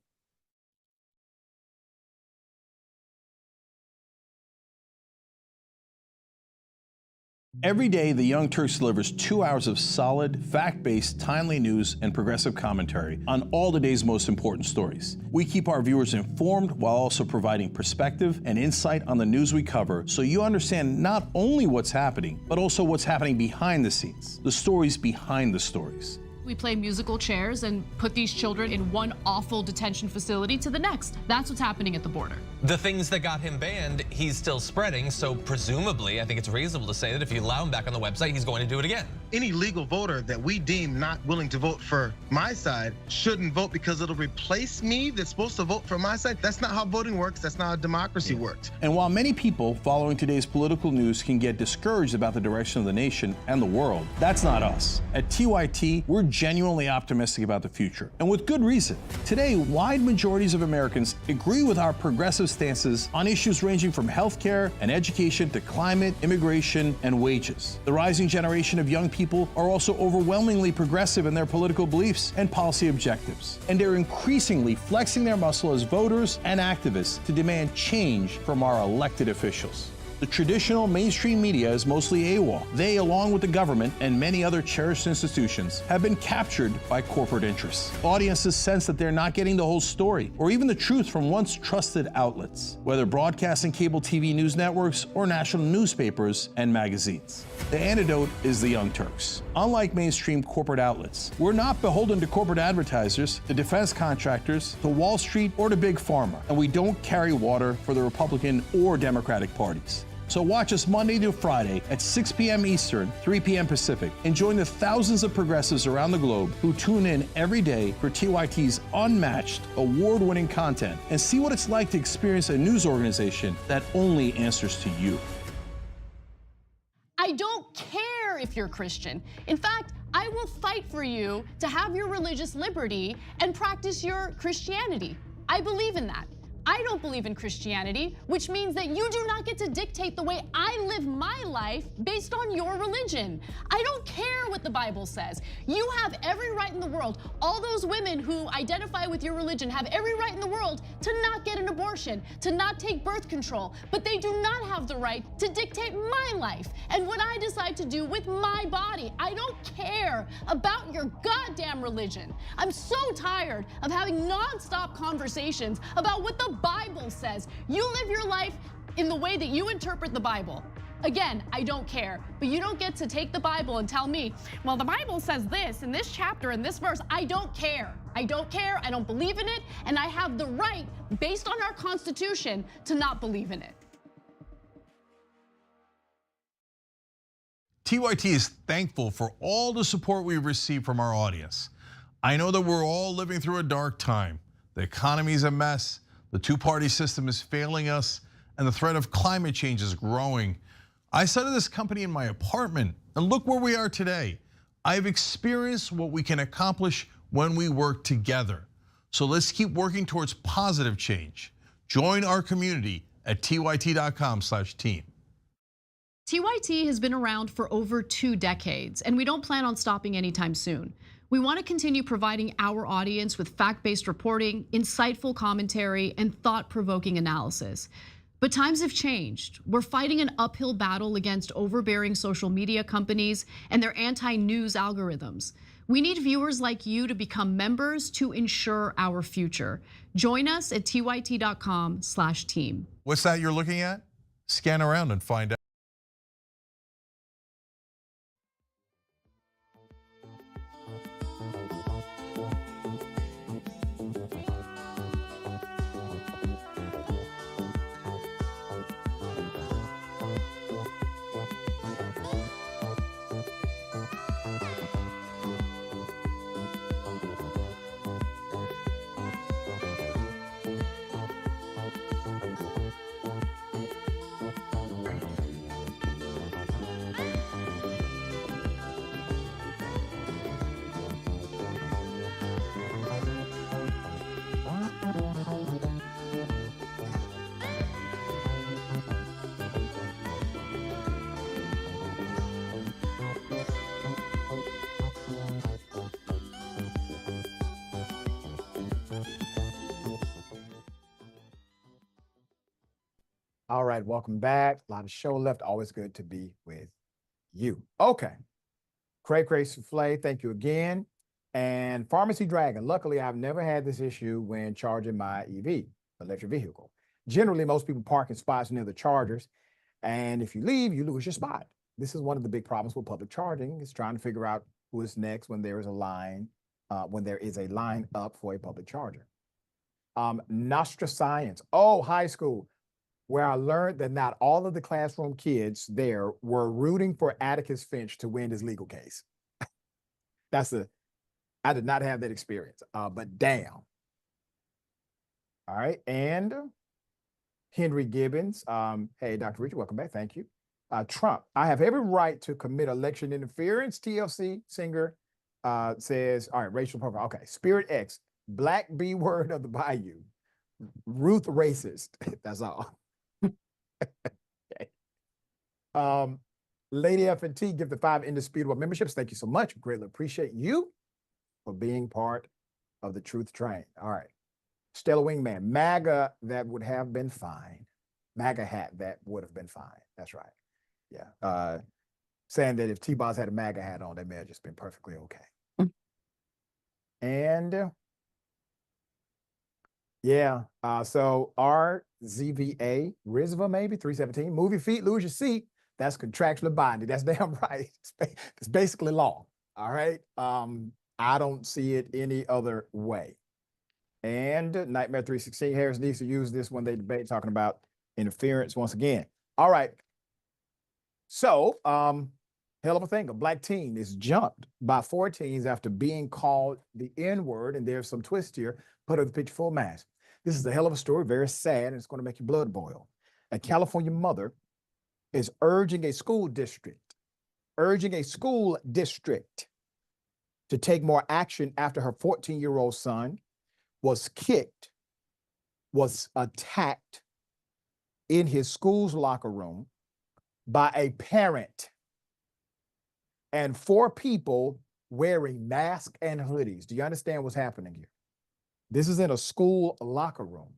Every day, the Young Turks delivers 2 hours of solid, fact-based, timely news and progressive commentary on all the day's most important stories. We keep our viewers informed while also providing perspective and insight on the news we cover so you understand not only what's happening, but also what's happening behind the scenes, the stories behind the stories. We play musical chairs and put these children in one awful detention facility to the next. That's what's happening at the border. The things that got him banned, he's still spreading. So presumably, I think it's reasonable to say that if you allow him back on the website, he's going to do it again. Any legal voter that we deem not willing to vote for my side shouldn't vote because it'll replace me that's supposed to vote for my side. That's not how voting works. That's not how democracy works. And while many people following today's political news can get discouraged about the direction of the nation and the world, that's not us. At TYT, we're genuinely optimistic about the future, and with good reason. Today, wide majorities of Americans agree with our progressive stances on issues ranging from healthcare and education to climate, immigration, and wages. The rising generation of young people are also overwhelmingly progressive in their political beliefs and policy objectives, and they're increasingly flexing their muscle as voters and activists to demand change from our elected officials. The traditional mainstream media is mostly AWOL. They, along with the government and many other cherished institutions, have been captured by corporate interests. Audiences sense that they're not getting the whole story, or even the truth from once trusted outlets, whether broadcast and cable TV news networks or national newspapers and magazines. The antidote is the Young Turks. Unlike mainstream corporate outlets, we're not beholden to corporate advertisers, the defense contractors, to Wall Street, or to Big Pharma, and we don't carry water for the Republican or Democratic parties. So watch us Monday to Friday at 6 p.m. Eastern, 3 p.m. Pacific, and join the thousands of progressives around the globe who tune in every day for TYT's unmatched, award-winning content and see what it's like to experience a news organization that only answers to you. I don't care if you're Christian. In fact, I will fight for you to have your religious liberty and practice your Christianity. I believe in that. I don't believe in Christianity, which means that you do not get to dictate the way I live my life based on your religion. I don't care what the Bible says. You have every right in the world. All those women who identify with your religion have every right in the world to not get an abortion, to not take birth control, but they do not have the right to dictate my life and what I decide to do with my body. I don't care about your goddamn religion. I'm so tired of having nonstop conversations about what the Bible says. You live your life in the way that you interpret the Bible. Again, I don't care, but you don't get to take the Bible and tell me, well, the Bible says this in this chapter in this verse. I don't care. I don't care. I don't believe in it. And I have the right, based on our Constitution, to not believe in it. TYT is thankful for all the support we've received from our audience. I know that we're all living through a dark time. The economy is a mess. The two-party system is failing us, and the threat of climate change is growing. I started this company in my apartment, and look where we are today. I've experienced what we can accomplish when we work together. So let's keep working towards positive change. Join our community at tyt.com/team. TYT has been around for over 2 decades, and we don't plan on stopping anytime soon. We want to continue providing our audience with fact-based reporting, insightful commentary, and thought-provoking analysis. But times have changed. We're fighting an uphill battle against overbearing social media companies and their anti-news algorithms. We need viewers like you to become members to ensure our future. Join us at tyt.com/team. What's that you're looking at? Scan around and find out. All right, welcome back. A lot of show left. Always good to be with you. Okay. Cray Cray Souffle, thank you again. And Pharmacy Dragon. Luckily, I've never had this issue when charging my EV, electric vehicle. Generally, most people park in spots near the chargers. And if you leave, you lose your spot. This is one of the big problems with public charging, is trying to figure out who is next when there is a line, up for a public charger. Nostra Science. Oh, high school, where I learned that not all of the classroom kids there were rooting for Atticus Finch to win his legal case. I did not have that experience, but damn. All right, and Henry Gibbons. Hey, Dr. Richard, welcome back, thank you. Trump, I have every right to commit election interference. TLC singer says, all right, racial profile, okay. Spirit X, Black B word of the Bayou. Ruth racist, that's all. Okay. Lady F&T, give the 5 indisputable memberships. Thank you so much. Greatly appreciate you for being part of the truth train. All right. Stella Wingman, MAGA, that would have been fine. MAGA hat, that would have been fine. That's right. Yeah. Saying that if T-Boz had a MAGA hat on, that may have just been perfectly okay. And yeah, so RZVA, Rizva maybe, 317, move your feet, lose your seat. That's contractually binding. That's damn right. It's basically law. All right. I don't see it any other way. And Nightmare 316, Harris needs to use this when they debate, talking about interference once again. All right. So, hell of a thing. A black teen is jumped by 4 teens after being called the N-word, and there's some twist here. Put up the picture full mask. This is a hell of a story, very sad, and it's going to make your blood boil. A California mother is urging a school district to take more action after her 14-year-old son was kicked, was attacked in his school's locker room by a parent and 4 people wearing masks and hoodies. Do you understand what's happening here? This is in a school locker room.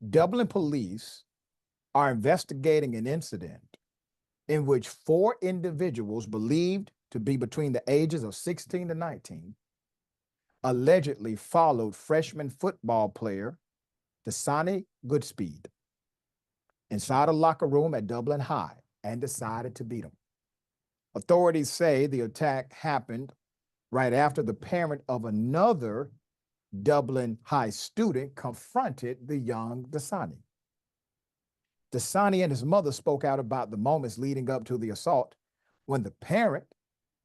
Dublin police are investigating an incident in which 4 individuals believed to be between the ages of 16 to 19 allegedly followed freshman football player Dasani Goodspeed inside a locker room at Dublin High and decided to beat him. Authorities say the attack happened right after the parent of another Dublin High student confronted the young Dasani. Dasani and his mother spoke out about the moments leading up to the assault when the parent,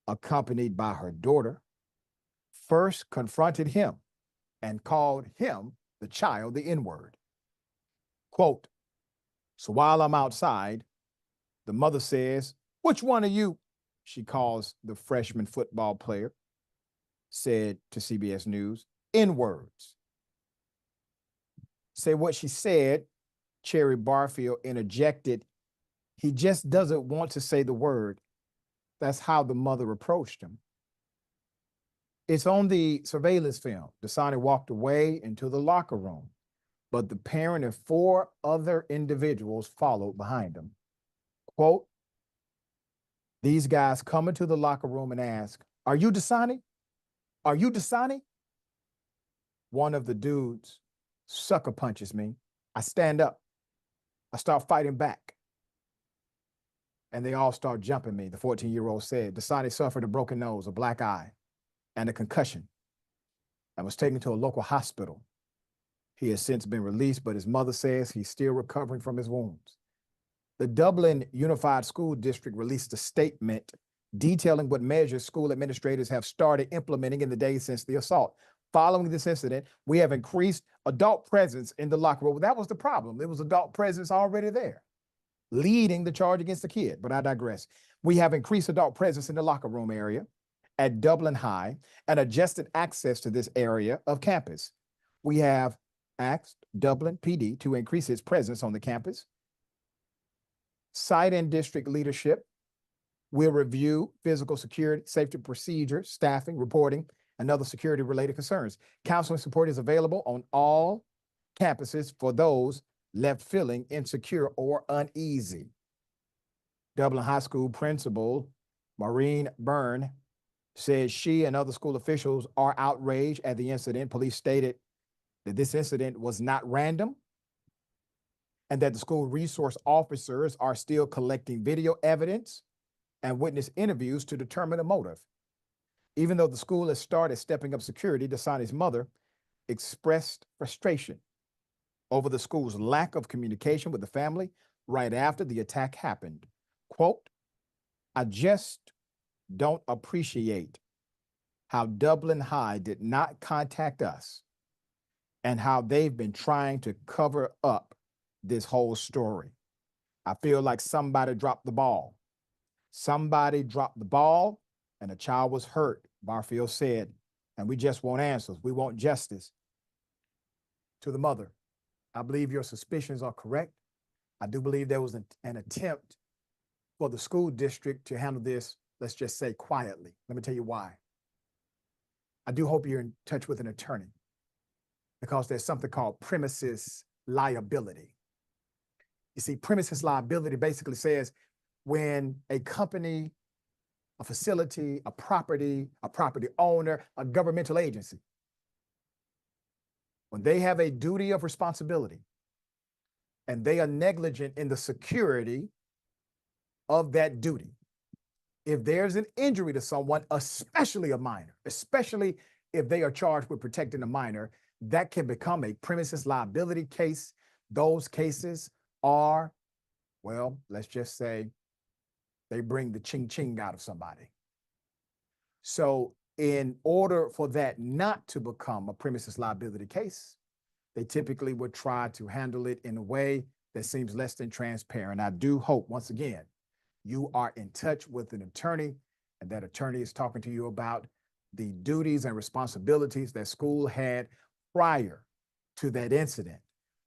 accompanied by her daughter, first confronted him and called him, the child, the N-word. Quote, so while I'm outside, the mother says, which one of you, she calls the freshman football player, said to CBS News, N-words. Say what she said, Cherry Barfield interjected, he just doesn't want to say the word. That's how the mother approached him. It's on the surveillance film. Dasani walked away into the locker room, but the parent and 4 other individuals followed behind him. Quote, these guys come into the locker room and ask, are you Dasani? Are you Dasani? One of the dudes sucker punches me. I stand up. I start fighting back. And they all start jumping me, the 14-year-old said. Dasani suffered a broken nose, a black eye, and a concussion, and was taken to a local hospital. He has since been released, but his mother says he's still recovering from his wounds. The Dublin Unified School District released a statement detailing what measures school administrators have started implementing in the days since the assault. Following this incident, we have increased adult presence in the locker room. Well, that was the problem. There was adult presence already there, leading the charge against the kid, but I digress. We have increased adult presence in the locker room area at Dublin High and adjusted access to this area of campus. We have asked Dublin PD to increase its presence on the campus. Site and district leadership will review physical security, safety procedures, staffing, reporting, and other security-related concerns. Counseling support is available on all campuses for those left feeling insecure or uneasy. Dublin High School principal Maureen Byrne said she and other school officials are outraged at the incident. Police stated that this incident was not random and that the school resource officers are still collecting video evidence and witness interviews to determine the motive. Even though the school has started stepping up security, Dasani's mother expressed frustration over the school's lack of communication with the family right after the attack happened. Quote, I just don't appreciate how Dublin High did not contact us and how they've been trying to cover up this whole story. I feel like somebody dropped the ball. Somebody dropped the ball and a child was hurt, Barfield said, and we just want answers. We want justice. To the mother, I believe your suspicions are correct. I do believe there was an attempt for the school district to handle this, let's just say quietly. Let me tell you why. I do hope you're in touch with an attorney because there's something called premises liability. You see, premises liability basically says when a company, a facility, a property owner, a governmental agency, when they have a duty of responsibility and they are negligent in the security of that duty, if there's an injury to someone, especially a minor, especially if they are charged with protecting a minor, that can become a premises liability case. Those cases are, well, let's just say they bring the ching-ching out of somebody. So in order for that not to become a premises liability case, they typically would try to handle it in a way that seems less than transparent. I do hope, once again, you are in touch with an attorney and that attorney is talking to you about the duties and responsibilities that school had prior to that incident.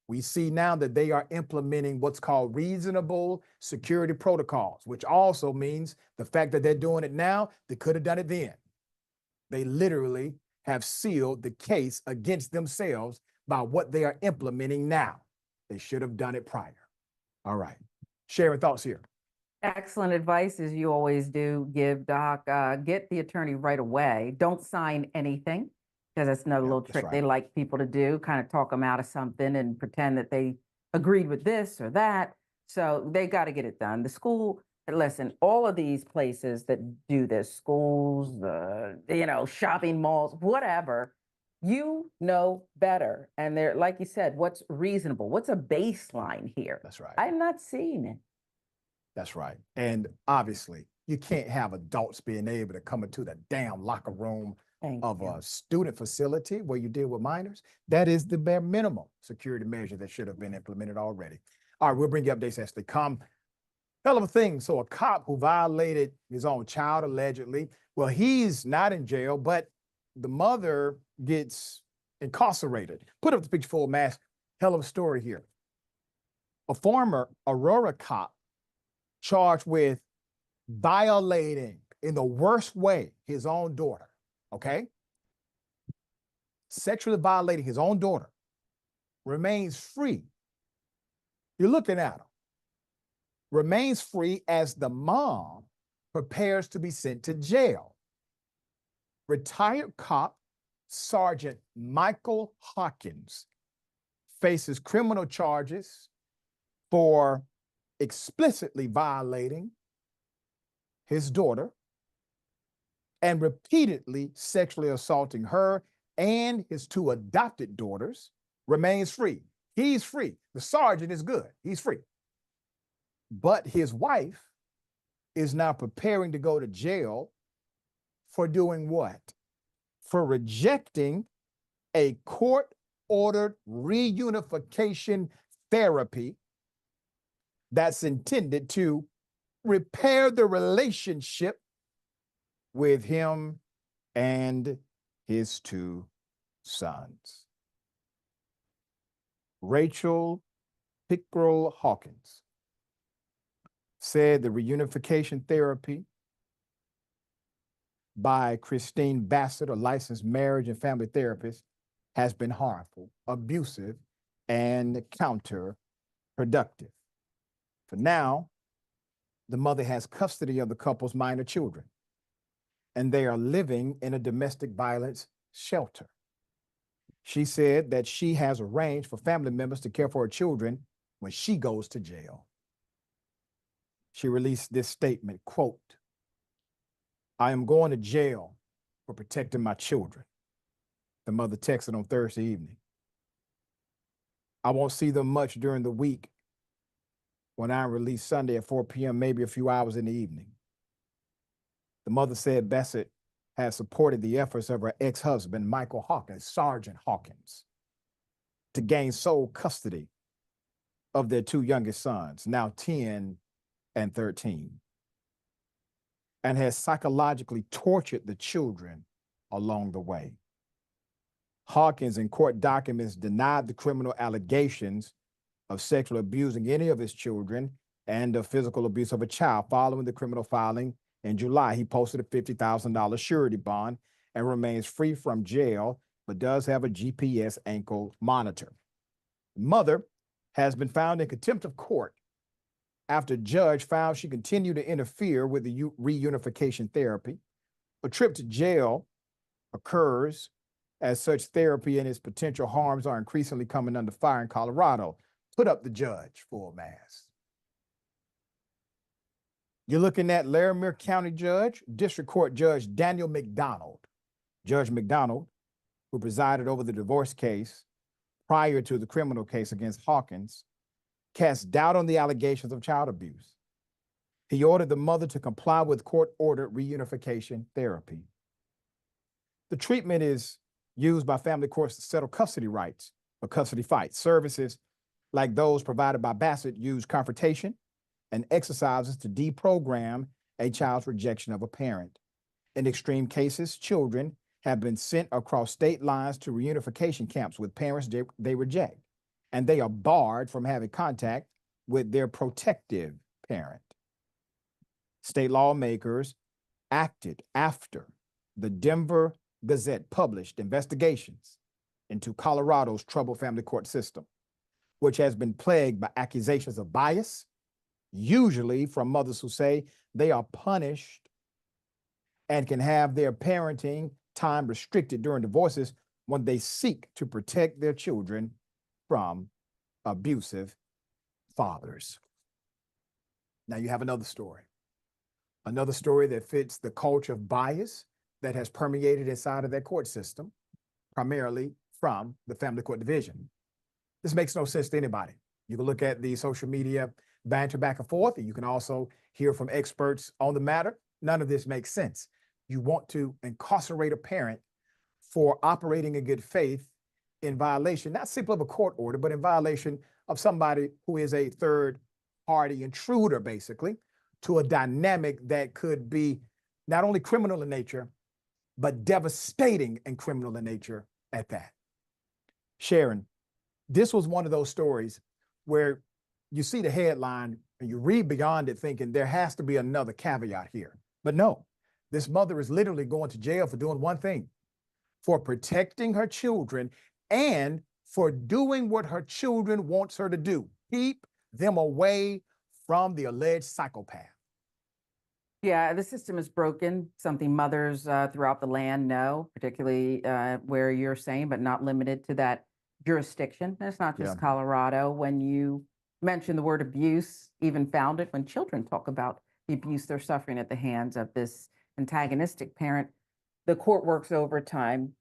We see now that they are implementing what's called reasonable security protocols, which also means the fact that they're doing it now, they could have done it then. They literally have sealed the case against themselves by what they are implementing now. They should have done it prior. All right. Sharon, thoughts here? Excellent advice, as you always do give, Doc. Get the attorney right away. Don't sign anything, because that's another little trick they like people to do, kind of talk them out of something and pretend that they agreed with this or that. So they got to get it done. The school, listen, all of these places that do this, schools, shopping malls, whatever, you know better. And they're, like you said, what's reasonable? What's a baseline here? That's right. I'm not seeing it. That's right. And obviously, you can't have adults being able to come into the damn locker room of a student facility where you deal with minors. That is the bare minimum security measure that should have been implemented already. All right, we'll bring you updates as they come. Hell of a thing. So a cop who violated his own child allegedly, well, he's not in jail, but the mother gets incarcerated. Put up the picture full mask. Hell of a story here. A former Aurora cop charged with violating in the worst way his own daughter, okay? Sexually violating his own daughter, remains free. You're looking at him. Remains free as the mom prepares to be sent to jail. Retired cop Sergeant Michael Hawkins faces criminal charges for explicitly violating his daughter and repeatedly sexually assaulting her and his two adopted daughters. Remains free. He's free. The sergeant is good. He's free. But his wife is now preparing to go to jail for doing what? For rejecting a court-ordered reunification therapy that's intended to repair the relationship with him and his two sons. Rachel Pickrell Hawkins said the reunification therapy by Christine Bassett, a licensed marriage and family therapist, has been harmful, abusive, and counterproductive. For now, the mother has custody of the couple's minor children, and they are living in a domestic violence shelter. She said that she has arranged for family members to care for her children when she goes to jail. She released this statement, quote, "I am going to jail for protecting my children," the mother texted on Thursday evening. "I won't see them much during the week when I'm released Sunday at 4 p.m., maybe a few hours in the evening." The mother said Bassett has supported the efforts of her ex-husband, Michael Hawkins, Sergeant Hawkins, to gain sole custody of their two youngest sons, now 10 and 13, and has psychologically tortured the children along the way. Hawkins, in court documents, denied the criminal allegations of sexually abusing any of his children and of physical abuse of a child. Following the criminal filing in July, he posted a $50,000 surety bond and remains free from jail, but does have a GPS ankle monitor. The mother has been found in contempt of court after a judge found she continued to interfere with the reunification therapy. A trip to jail occurs as such therapy and its potential harms are increasingly coming under fire in Colorado. Put up the judge, full mass. You're looking at Larimer County Judge, District Court Judge Daniel McDonald. Judge McDonald, who presided over the divorce case prior to the criminal case against Hawkins, cast doubt on the allegations of child abuse. He ordered the mother to comply with court-ordered reunification therapy. The treatment is used by family courts to settle custody rights or custody fights. Services like those provided by Bassett use confrontation and exercises to deprogram a child's rejection of a parent. In extreme cases, children have been sent across state lines to reunification camps with parents they reject, and they are barred from having contact with their protective parent. State lawmakers acted after the Denver Gazette published investigations into Colorado's troubled family court system, which has been plagued by accusations of bias, usually from mothers who say they are punished and can have their parenting time restricted during divorces when they seek to protect their children from abusive fathers. Now you have another story that fits the culture of bias that has permeated inside of that court system, primarily from the family court division. This makes no sense to anybody. You can look at the social media banter back and forth, and you can also hear from experts on the matter. None of this makes sense. You want to incarcerate a parent for operating in good faith in violation, not simply of a court order, but in violation of somebody who is a third party intruder, basically, to a dynamic that could be not only criminal in nature, but devastating and criminal in nature at that. Sharon, this was one of those stories where you see the headline and you read beyond it thinking there has to be another caveat here. But no, this mother is literally going to jail for doing one thing, for protecting her children and for doing what her children wants her to do, keep them away from the alleged psychopath. Yeah, the system is broken, something mothers throughout the land know, particularly where you're saying, but not limited to that jurisdiction. And it's not just Colorado. When you mention the word abuse, even found it when children talk about the abuse they're suffering at the hands of this antagonistic parent, the court works overtime,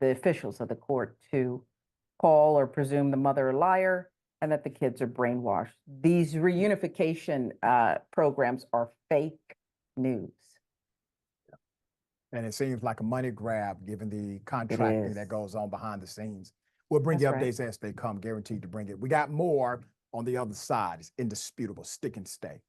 the officials of the court, to call or presume the mother a liar and that the kids are brainwashed. These reunification programs are fake news. And it seems like a money grab given the contracting that goes on behind the scenes. We'll bring you updates as they come, guaranteed to bring it. We got more on the other side. It's indisputable. Stick and stay.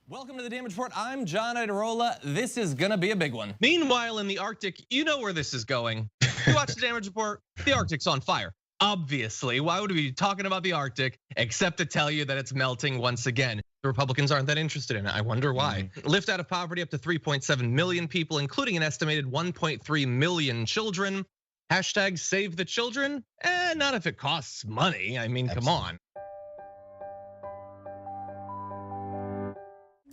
Welcome to the Damage Report. I'm John Aurora. This is gonna be a big one. Meanwhile, in the Arctic, you know where this is going. You watch the Damage Report, the Arctic's on fire. Obviously, why would we be talking about the Arctic except to tell you that it's melting once again? The Republicans aren't that interested in it. I wonder why. Lift out of poverty up to 3.7 million people, including an estimated 1.3 million children. Hashtag save the children? Not if it costs money. I mean, come on.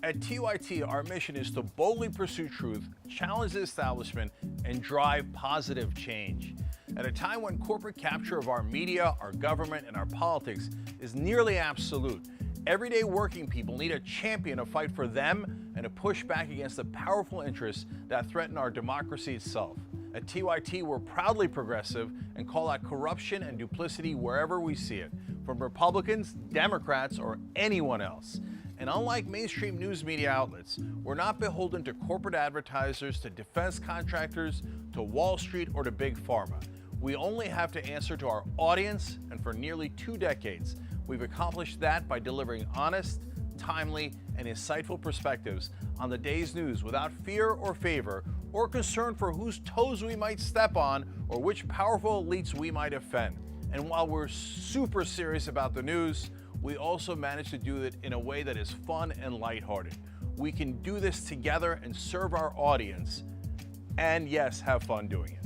At TYT, our mission is to boldly pursue truth, challenge the establishment, and drive positive change. At a time when corporate capture of our media, our government, and our politics is nearly absolute, everyday working people need a champion to fight for them and to push back against the powerful interests that threaten our democracy itself. At TYT, we're proudly progressive and call out corruption and duplicity wherever we see it, from Republicans, Democrats, or anyone else. And unlike mainstream news media outlets, we're not beholden to corporate advertisers, to defense contractors, to Wall Street, or to Big Pharma. We only have to answer to our audience, and for nearly 2 decades, we've accomplished that by delivering honest, timely, and insightful perspectives on the day's news without fear or favor or concerned for whose toes we might step on or which powerful elites we might offend. And while we're super serious about the news, we also manage to do it in a way that is fun and lighthearted. We can do this together and serve our audience, and yes, have fun doing it.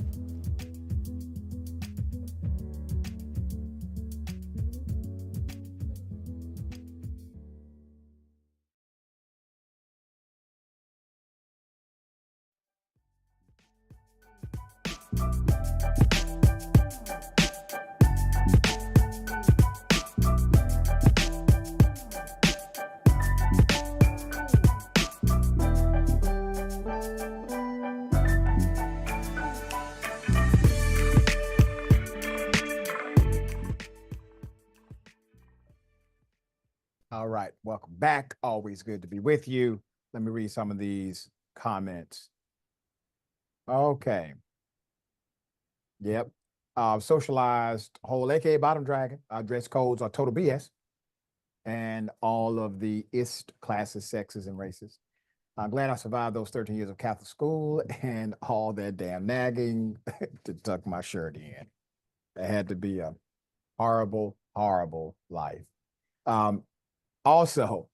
All right, welcome back. Always good to be with you. Let me read some of these comments. Okay. Yep. Socialized whole, aka bottom dragon. Dress codes are total BS. And all of the IST classes, sexes, and races. I'm glad I survived those 13 years of Catholic school and all that damn nagging to tuck my shirt in. It had to be a horrible, horrible life. Also,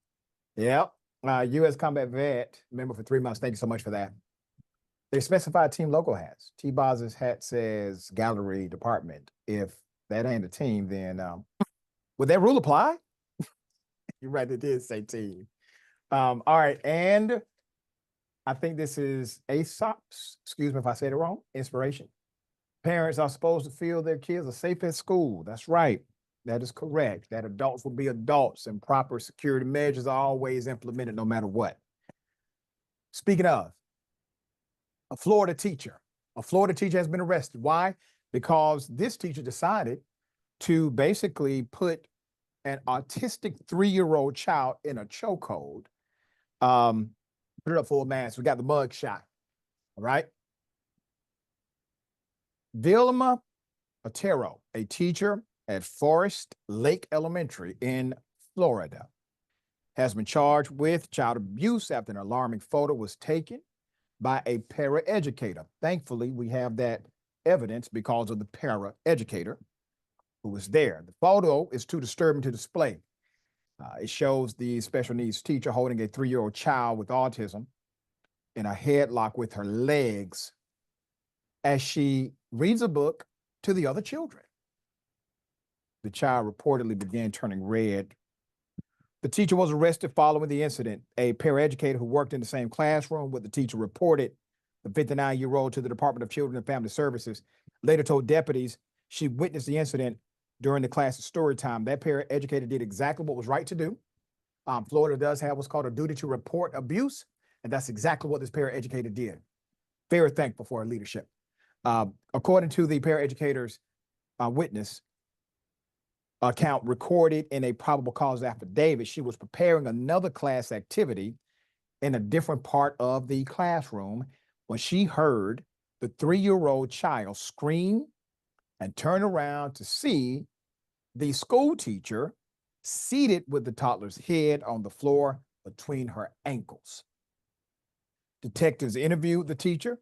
yep, U.S. combat vet, member for 3 months. Thank you so much for that. They specified team logo hats. T-Boz's hat says gallery department. If that ain't a team, then would that rule apply? You're right, it did say team. All right, and I think this is Aesop's, excuse me if I said it wrong, inspiration. Parents are supposed to feel their kids are safe at school. That's right. That is correct. That adults will be adults and proper security measures are always implemented no matter what. Speaking of, a Florida teacher has been arrested. Why? Because this teacher decided to basically put an autistic 3-year-old child in a chokehold. Put it up full mass. We got the mug shot. All right. Vilma Otero, a teacher at Forest Lake Elementary in Florida, has been charged with child abuse after an alarming photo was taken by a paraeducator. Thankfully, we have that evidence because of the paraeducator who was there. The photo is too disturbing to display. It shows the special needs teacher holding a 3-year-old child with autism in a headlock with her legs as she reads a book to the other children. The child reportedly began turning red. The teacher was arrested following the incident. A paraeducator who worked in the same classroom with the teacher reported the 59-year-old to the Department of Children and Family Services. Later told deputies she witnessed the incident during the class's story time. That paraeducator did exactly what was right to do. Florida does have what's called a duty to report abuse, and that's exactly what this paraeducator did. Very thankful for her leadership. According to the paraeducator's witness account recorded in a probable cause affidavit, she was preparing another class activity in a different part of the classroom when she heard the 3-year-old child scream and turn around to see the school teacher seated with the toddler's head on the floor between her ankles. Detectives interviewed the teacher,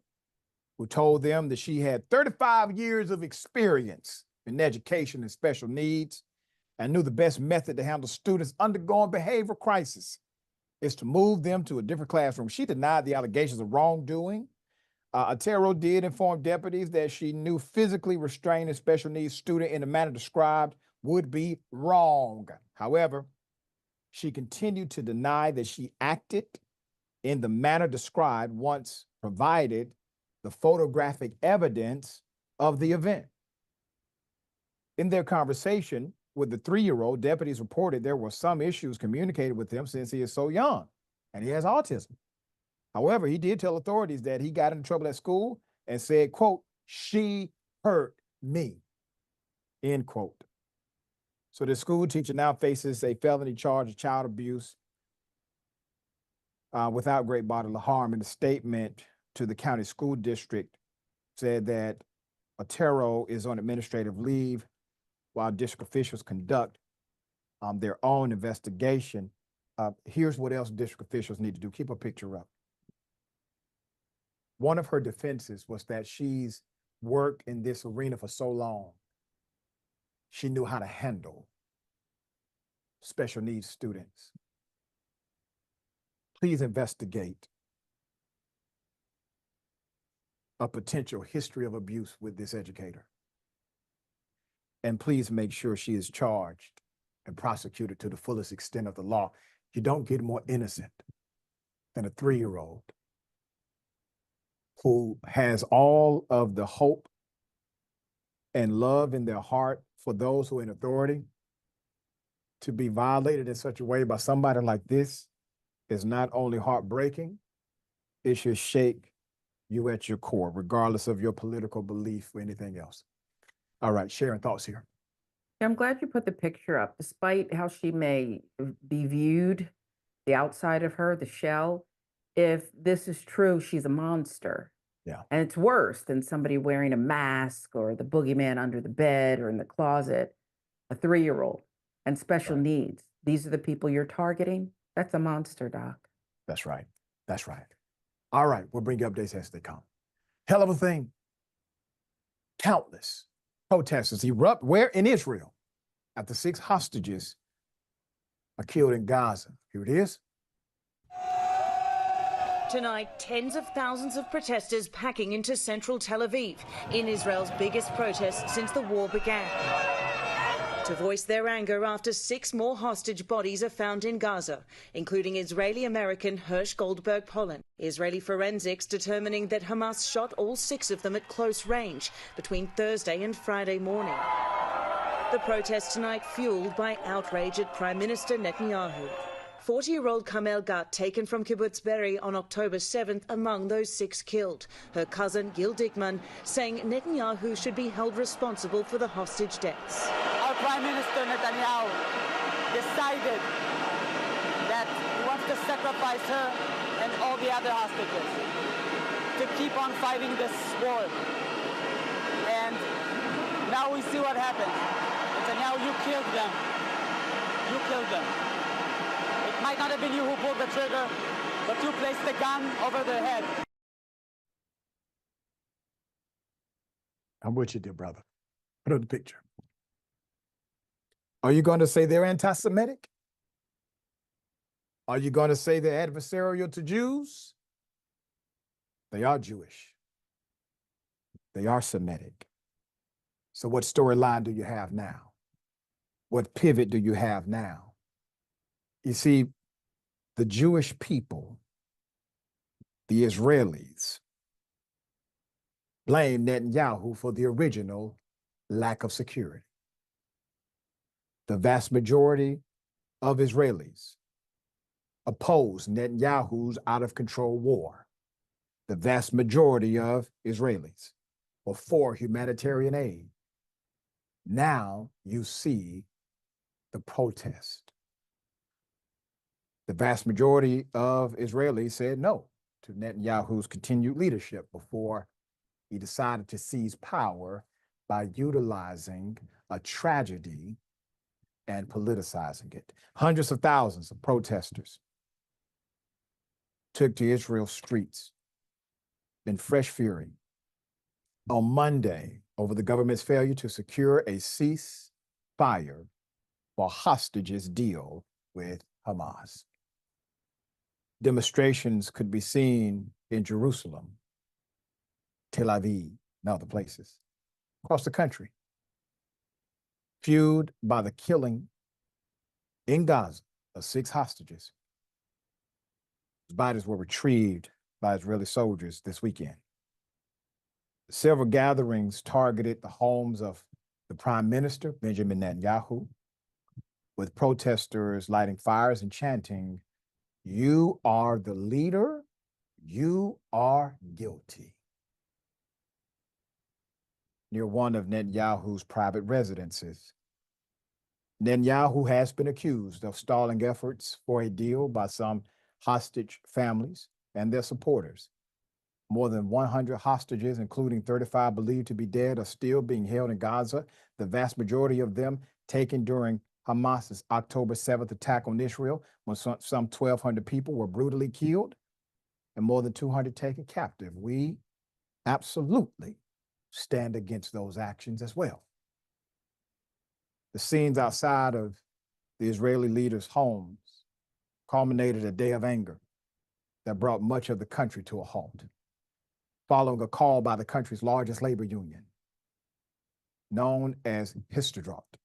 who told them that she had 35 years of experience in education and special needs and knew the best method to handle students undergoing behavioral crisis is to move them to a different classroom. She denied the allegations of wrongdoing. Otero did inform deputies that she knew physically restraining a special needs student in the manner described would be wrong. However, she continued to deny that she acted in the manner described once provided the photographic evidence of the event. In their conversation with the 3-year-old, deputies reported there were some issues communicated with him since he is so young and he has autism. However, he did tell authorities that he got into trouble at school and said, quote, "She hurt me," end quote. So the school teacher now faces a felony charge of child abuse without great bodily harm. In a statement to the county school district, said that Otero is on administrative leave while district officials conduct their own investigation. Here's what else district officials need to do. Keep a picture up. One of her defenses was that she's worked in this arena for so long. She knew how to handle special needs students. Please investigate a potential history of abuse with this educator. And please make sure she is charged and prosecuted to the fullest extent of the law. You don't get more innocent than a 3-year-old who has all of the hope and love in their heart for those who are in authority. To be violated in such a way by somebody like this is not only heartbreaking, it should shake you at your core, regardless of your political belief or anything else. All right, Sharon, thoughts here. I'm glad you put the picture up. Despite how she may be viewed, the outside of her, the shell, if this is true, she's a monster. Yeah. And it's worse than somebody wearing a mask or the boogeyman under the bed or in the closet, a 3-year-old and special needs. These are the people you're targeting. That's a monster, Doc. That's right. That's right. All right, we'll bring you updates as they come. Hell of a thing. Countless protesters erupt where? In Israel, after 6 hostages are killed in Gaza. Here it is. Tonight, tens of thousands of protesters packing into central Tel Aviv in Israel's biggest protest since the war began, to voice their anger after 6 more hostage bodies are found in Gaza, including Israeli-American Hirsch Goldberg Polin. Israeli forensics determining that Hamas shot all 6 of them at close range between Thursday and Friday morning. The protest tonight fueled by outrage at Prime Minister Netanyahu. 40-year-old Kamel Gat taken from Kibbutz Be'eri on October 7th among those 6 killed. Her cousin Gil Dickman saying Netanyahu should be held responsible for the hostage deaths. Our Prime Minister Netanyahu decided that he wants to sacrifice her and all the other hostages to keep on fighting this war. And now we see what happened. Netanyahu, you killed them. You killed them. It might not have been you who pulled the trigger, but you placed the gun over their head. I'm with you, dear brother. Put up the picture. Are you going to say they're anti-Semitic? Are you going to say they're adversarial to Jews? They are Jewish. They are Semitic. So what storyline do you have now? What pivot do you have now? You see, the Jewish people, the Israelis, blame Netanyahu for the original lack of security. The vast majority of Israelis oppose Netanyahu's out-of-control war. The vast majority of Israelis were for humanitarian aid. Now you see the protest. The vast majority of Israelis said no to Netanyahu's continued leadership before he decided to seize power by utilizing a tragedy and politicizing it. Hundreds of thousands of protesters took to Israel's streets in fresh fury on Monday over the government's failure to secure a ceasefire for hostages deal with Hamas. Demonstrations could be seen in Jerusalem, Tel Aviv, and other places across the country, fueled by the killing in Gaza of 6 hostages. Whose bodies were retrieved by Israeli soldiers this weekend. Several gatherings targeted the homes of the Prime Minister, Benjamin Netanyahu, with protesters lighting fires and chanting, "You are the leader, you are guilty," near one of Netanyahu's private residences. Netanyahu has been accused of stalling efforts for a deal by some hostage families and their supporters. More than 100 hostages, including 35 believed to be dead, are still being held in Gaza, the vast majority of them taken during Hamas's October 7th attack on Israel, when some 1,200 people were brutally killed. and more than 200 taken captive. We absolutely stand against those actions as well. The scenes outside of the Israeli leaders' homes culminated a day of anger that brought much of the country to a halt, following a call by the country's largest labor union, known as Distraught,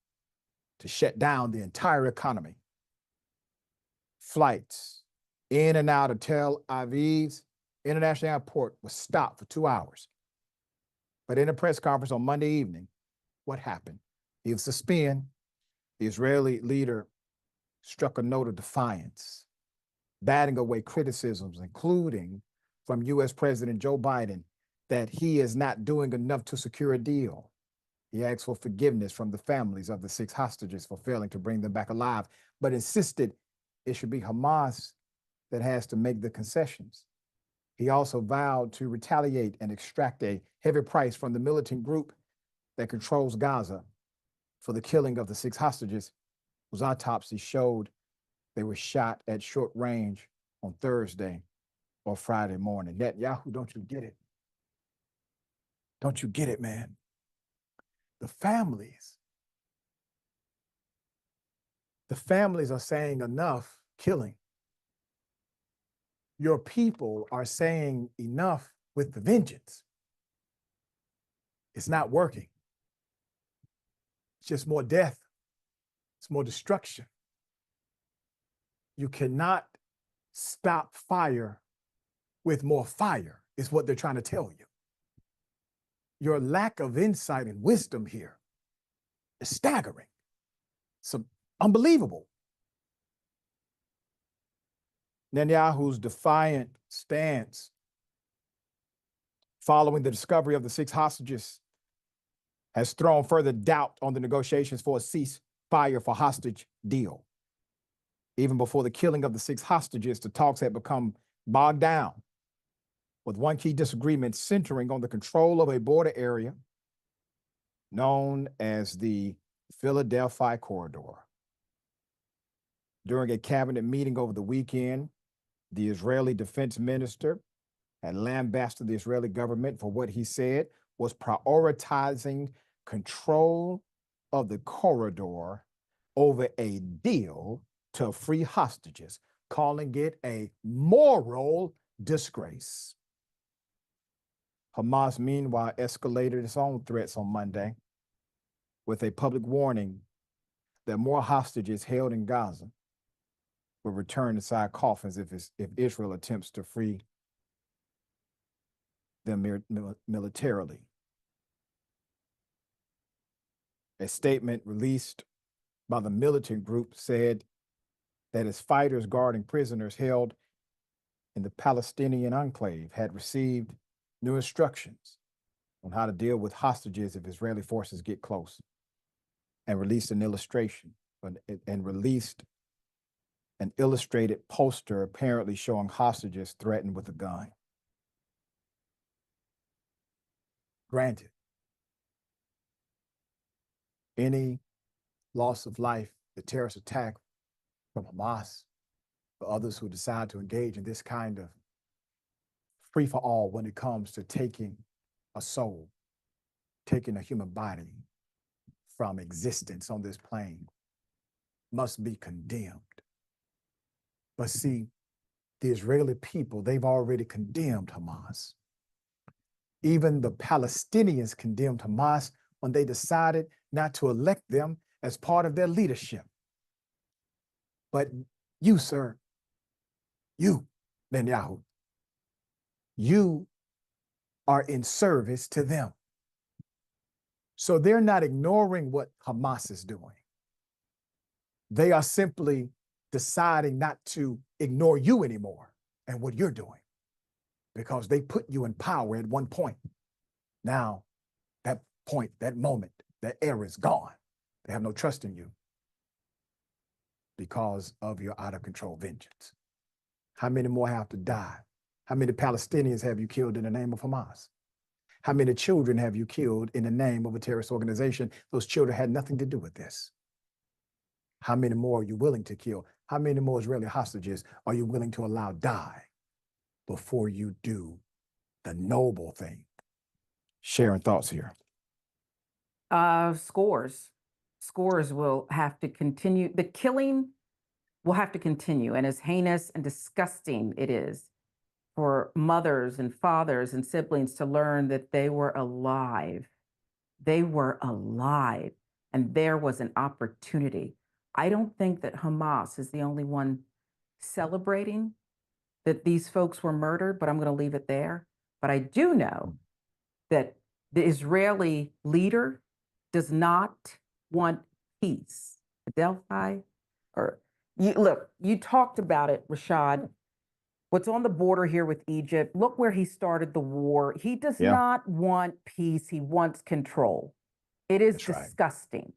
to shut down the entire economy. Flights in and out of Tel Aviv's international airport was stopped for 2 hours. But in a press conference on Monday evening, what happened? He was suspended. The Israeli leader struck a note of defiance, batting away criticisms, including from U.S. President Joe Biden, that he is not doing enough to secure a deal. He asked for forgiveness from the families of the 6 hostages for failing to bring them back alive, but insisted it should be Hamas that has to make the concessions. He also vowed to retaliate and extract a heavy price from the militant group that controls Gaza for the killing of the 6 hostages, whose autopsy showed they were shot at short range on Thursday or Friday morning. Netanyahu, don't you get it? Don't you get it, man? The families are saying enough killing. Your people are saying enough with the vengeance. It's not working. It's just more death. It's more destruction. You cannot stop fire with more fire, is what they're trying to tell you. Your lack of insight and wisdom here is staggering. It's unbelievable. Netanyahu's defiant stance following the discovery of the 6 hostages has thrown further doubt on the negotiations for a ceasefire for hostage deal. Even before the killing of the 6 hostages, the talks had become bogged down, with one key disagreement centering on the control of a border area known as the Philadelphia Corridor. During a cabinet meeting over the weekend, the Israeli defense minister had lambasted the Israeli government for what he said was prioritizing control of the corridor over a deal to free hostages, calling it a moral disgrace. Hamas, meanwhile, escalated its own threats on Monday with a public warning that more hostages held in Gaza will return inside coffins if Israel attempts to free them militarily. A statement released by the militant group said that its fighters guarding prisoners held in the Palestinian enclave had received new instructions on how to deal with hostages if Israeli forces get close, and released an illustration and released an illustrated poster apparently showing hostages threatened with a gun. Granted, any loss of life, the terrorist attack from Hamas, or others who decide to engage in this kind of free-for-all when it comes to taking a soul, taking a human body from existence on this plane, must be condemned. But see, the Israeli people, they've already condemned Hamas. Even the Palestinians condemned Hamas when they decided not to elect them as part of their leadership. But you, sir, you, Netanyahu, you are in service to them. So they're not ignoring what Hamas is doing. They are simply deciding not to ignore you anymore and what you're doing, because they put you in power at one point. Now, that point, that moment, that era is gone. They have no trust in you because of your out-of-control vengeance. How many more have to die? How many Palestinians have you killed in the name of Hamas? How many children have you killed in the name of a terrorist organization? Those children had nothing to do with this. How many more are you willing to kill? How many more Israeli hostages are you willing to allow die before you do the noble thing. Sharon, thoughts here? Scores. Scores will have to continue. The killing will have to continue. And as heinous and disgusting it is for mothers and fathers and siblings to learn that they were alive. They were alive, and there was an opportunity. I don't think that Hamas is the only one celebrating that these folks were murdered, but I'm going to leave it there. But I do know that the Israeli leader does not want peace. Delphi, or look, you talked about it, Rashad. What's on the border here with Egypt? Look where he started the war. He does not want peace. He wants control. It is disgusting.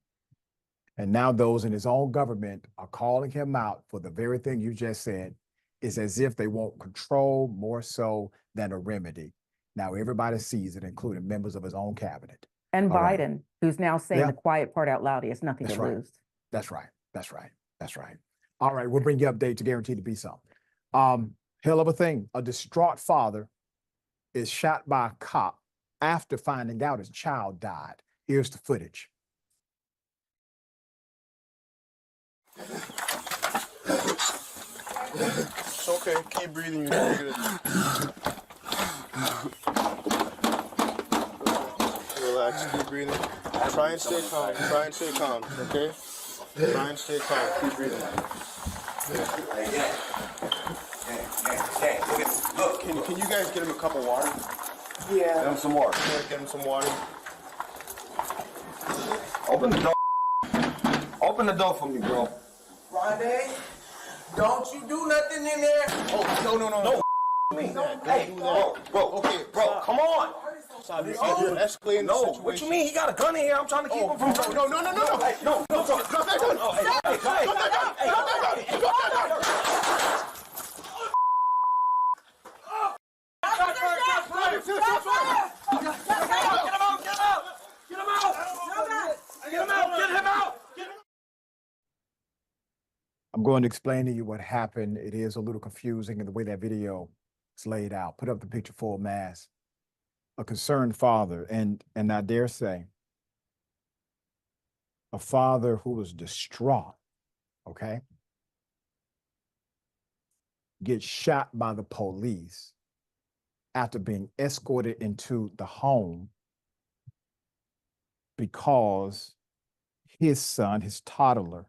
And now those in his own government are calling him out for the very thing you just said. It's as if they want control more so than a remedy. Now everybody sees it, including members of his own cabinet. And All Biden, right. who's now saying the quiet part out loud. He has nothing That's to right. lose. That's right. That's right. That's right. All right, we'll bring you updates, guaranteed to be some. Hell of a thing. A distraught father is shot by a cop after finding out his child died. Here's the footage. It's okay. Keep breathing. You're doing good. Relax. Keep breathing. Try and stay calm. Try and stay calm. Okay? Try and stay calm. Keep breathing. Can you guys get him a cup of water? Yeah. Get him some water. Yeah, get him some water. Open the door. Open the door for me, bro. Friday, don't you do nothing in there. Oh, no. Me. Don't Hey, do that. bro. Okay, Bro, come on. Stop. You're escalating the situation. What you mean? He got a gun in here. I'm trying to keep him from. No. Hey, no. Drop that gun. Oh, hey. I'm going to explain to you what happened. It is a little confusing in the way that video is laid out. Put up the picture full mass. A concerned father, and I dare say, a father who was distraught, okay, gets shot by the police after being escorted into the home because his son, his toddler,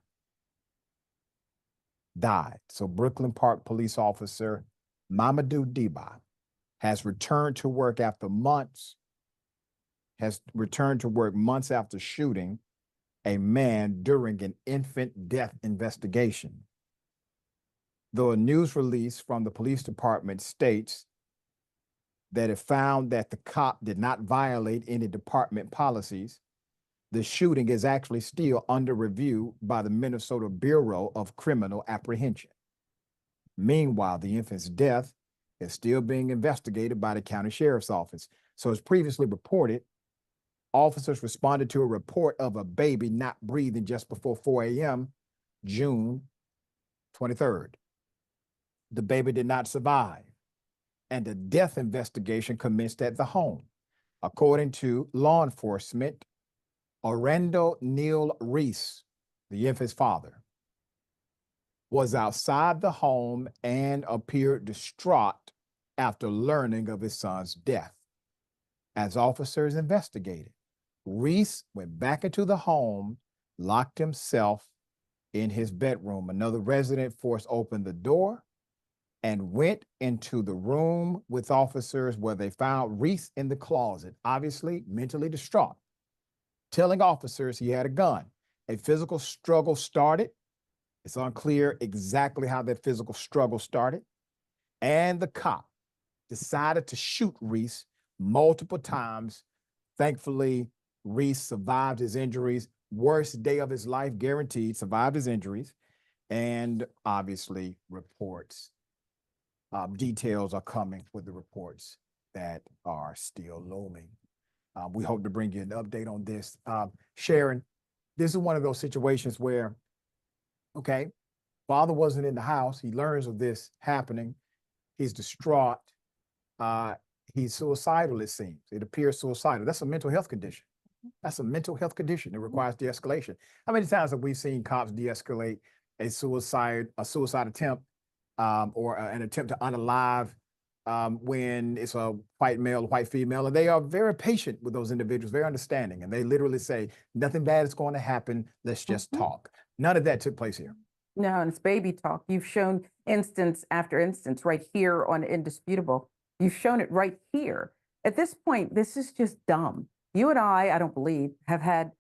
died. So Brooklyn Park police officer Mamadou Diba has returned to work months after shooting a man during an infant death investigation. Though a news release from the police department states that it found that the cop did not violate any department policies, the shooting is actually still under review by the Minnesota Bureau of Criminal Apprehension. Meanwhile, the infant's death is still being investigated by the county sheriff's office. So as previously reported, officers responded to a report of a baby not breathing just before 4 a.m., June 23rd. The baby did not survive, and a death investigation commenced at the home. According to law enforcement, Orlando Neil Reese, the infant's father, was outside the home and appeared distraught after learning of his son's death. As officers investigated, Reese went back into the home, locked himself in his bedroom. Another resident forced open the door and went into the room with officers where they found Reese in the closet, obviously mentally distraught, telling officers he had a gun. A physical struggle started. It's unclear exactly how that physical struggle started. And the cop decided to shoot Reese multiple times. Thankfully, Reese survived his injuries. Worst day of his life, guaranteed, survived his injuries. And obviously, details are coming with the reports that are still looming. We hope to bring you an update on this. Sharon, this is one of those situations where, okay, father wasn't in the house. He learns of this happening. He's distraught. He's suicidal, it seems. It appears suicidal. That's a mental health condition. That's a mental health condition. It requires de-escalation. How many times have we seen cops de-escalate a suicide attempt or an attempt to unalive when it's a white male, white female, and they are very patient with those individuals, very understanding, and they literally say, nothing bad is going to happen, let's just talk. None of that took place here. No, and it's baby talk. You've shown instance after instance right here on Indisputable. You've shown it right here. At this point, this is just dumb. You and I don't believe, have had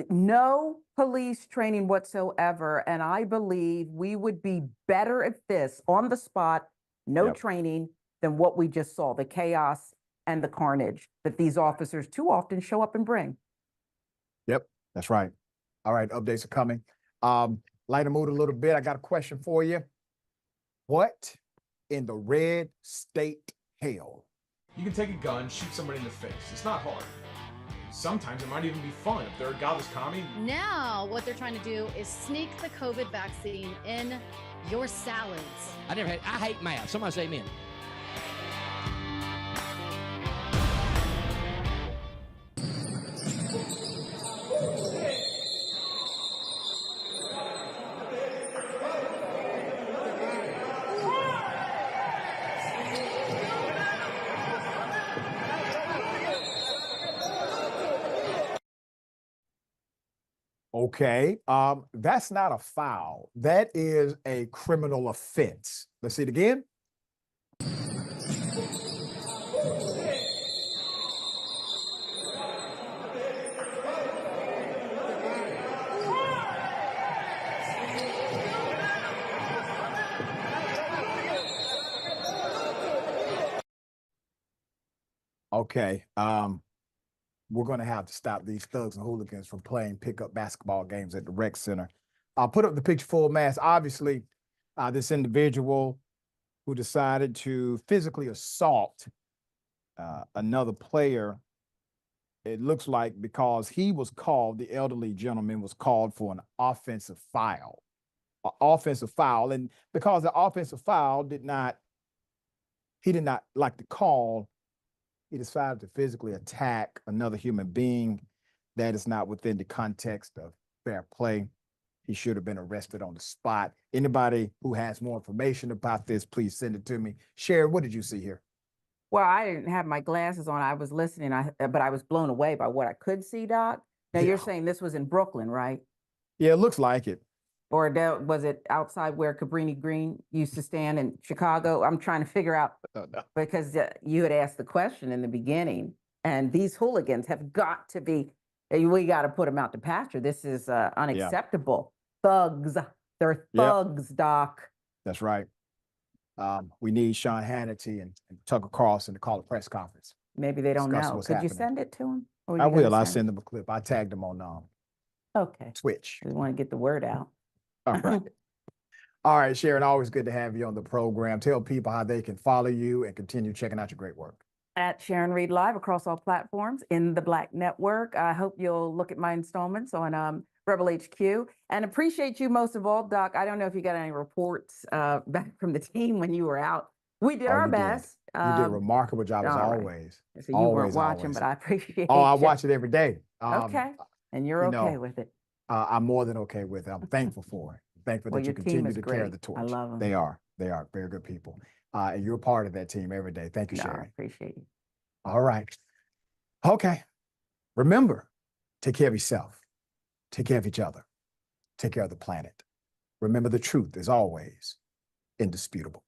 no police training whatsoever, and I believe we would be better at this on the spot, no training, than what we just saw, the chaos and the carnage that these officers too often show up and bring. Yep, that's right. All right, updates are coming. Light the mood a little bit. I got a question for you. What in the red state hell? You can take a gun, shoot somebody in the face. It's not hard. Sometimes it might even be fun if they're a godless commie. Now, what they're trying to do is sneak the COVID vaccine in your salads. I hate math. Somebody say amen. Okay, that's not a foul. That is a criminal offense. Let's see it again. Okay, we're going to have to stop these thugs and hooligans from playing pickup basketball games at the rec center. I'll put up the picture full mass. Obviously, this individual who decided to physically assault another player, it looks like because he was called, the elderly gentleman was called for an offensive foul. And because the offensive foul he did not like the call, he decided to physically attack another human being. That is not within the context of fair play. He should have been arrested on the spot. Anybody who has more information about this, please send it to me. Sharon, what did you see here? Well, I didn't have my glasses on. I was listening, but I was blown away by what I could see, Doc. Now, you're saying this was in Brooklyn, right? Yeah, it looks like it. Or was it outside where Cabrini Green used to stand in Chicago? I'm trying to figure out, because you had asked the question in the beginning, and these hooligans have got to be, we got to put them out to pasture. This is unacceptable. Thugs. They're thugs, Doc. That's right. We need Sean Hannity and Tucker Carlson to call a press conference. Maybe they don't know. Could you send it to them? I will. I'll send them a clip. I tagged them on Twitch. We want to get the word out. All right. All right, Sharon, always good to have you on the program. Tell people how they can follow you and continue checking out your great work. At Sharon Reed Live across all platforms in the Black Network. I hope you'll look at my installments on Rebel HQ, and appreciate you most of all, Doc. I don't know if you got any reports back from the team when you were out. We did our best. You did a remarkable job as always. So you weren't watching, but I appreciate Oh, I watch it every day. Okay, and you're okay with it. I'm more than okay with it. I'm thankful for it. Thankful that you continue to carry the torch. I love them. They are very good people. And you're a part of that team every day. Thank you, Sharon. I appreciate you. All right. Okay. Remember, take care of yourself. Take care of each other. Take care of the planet. Remember, the truth is always indisputable.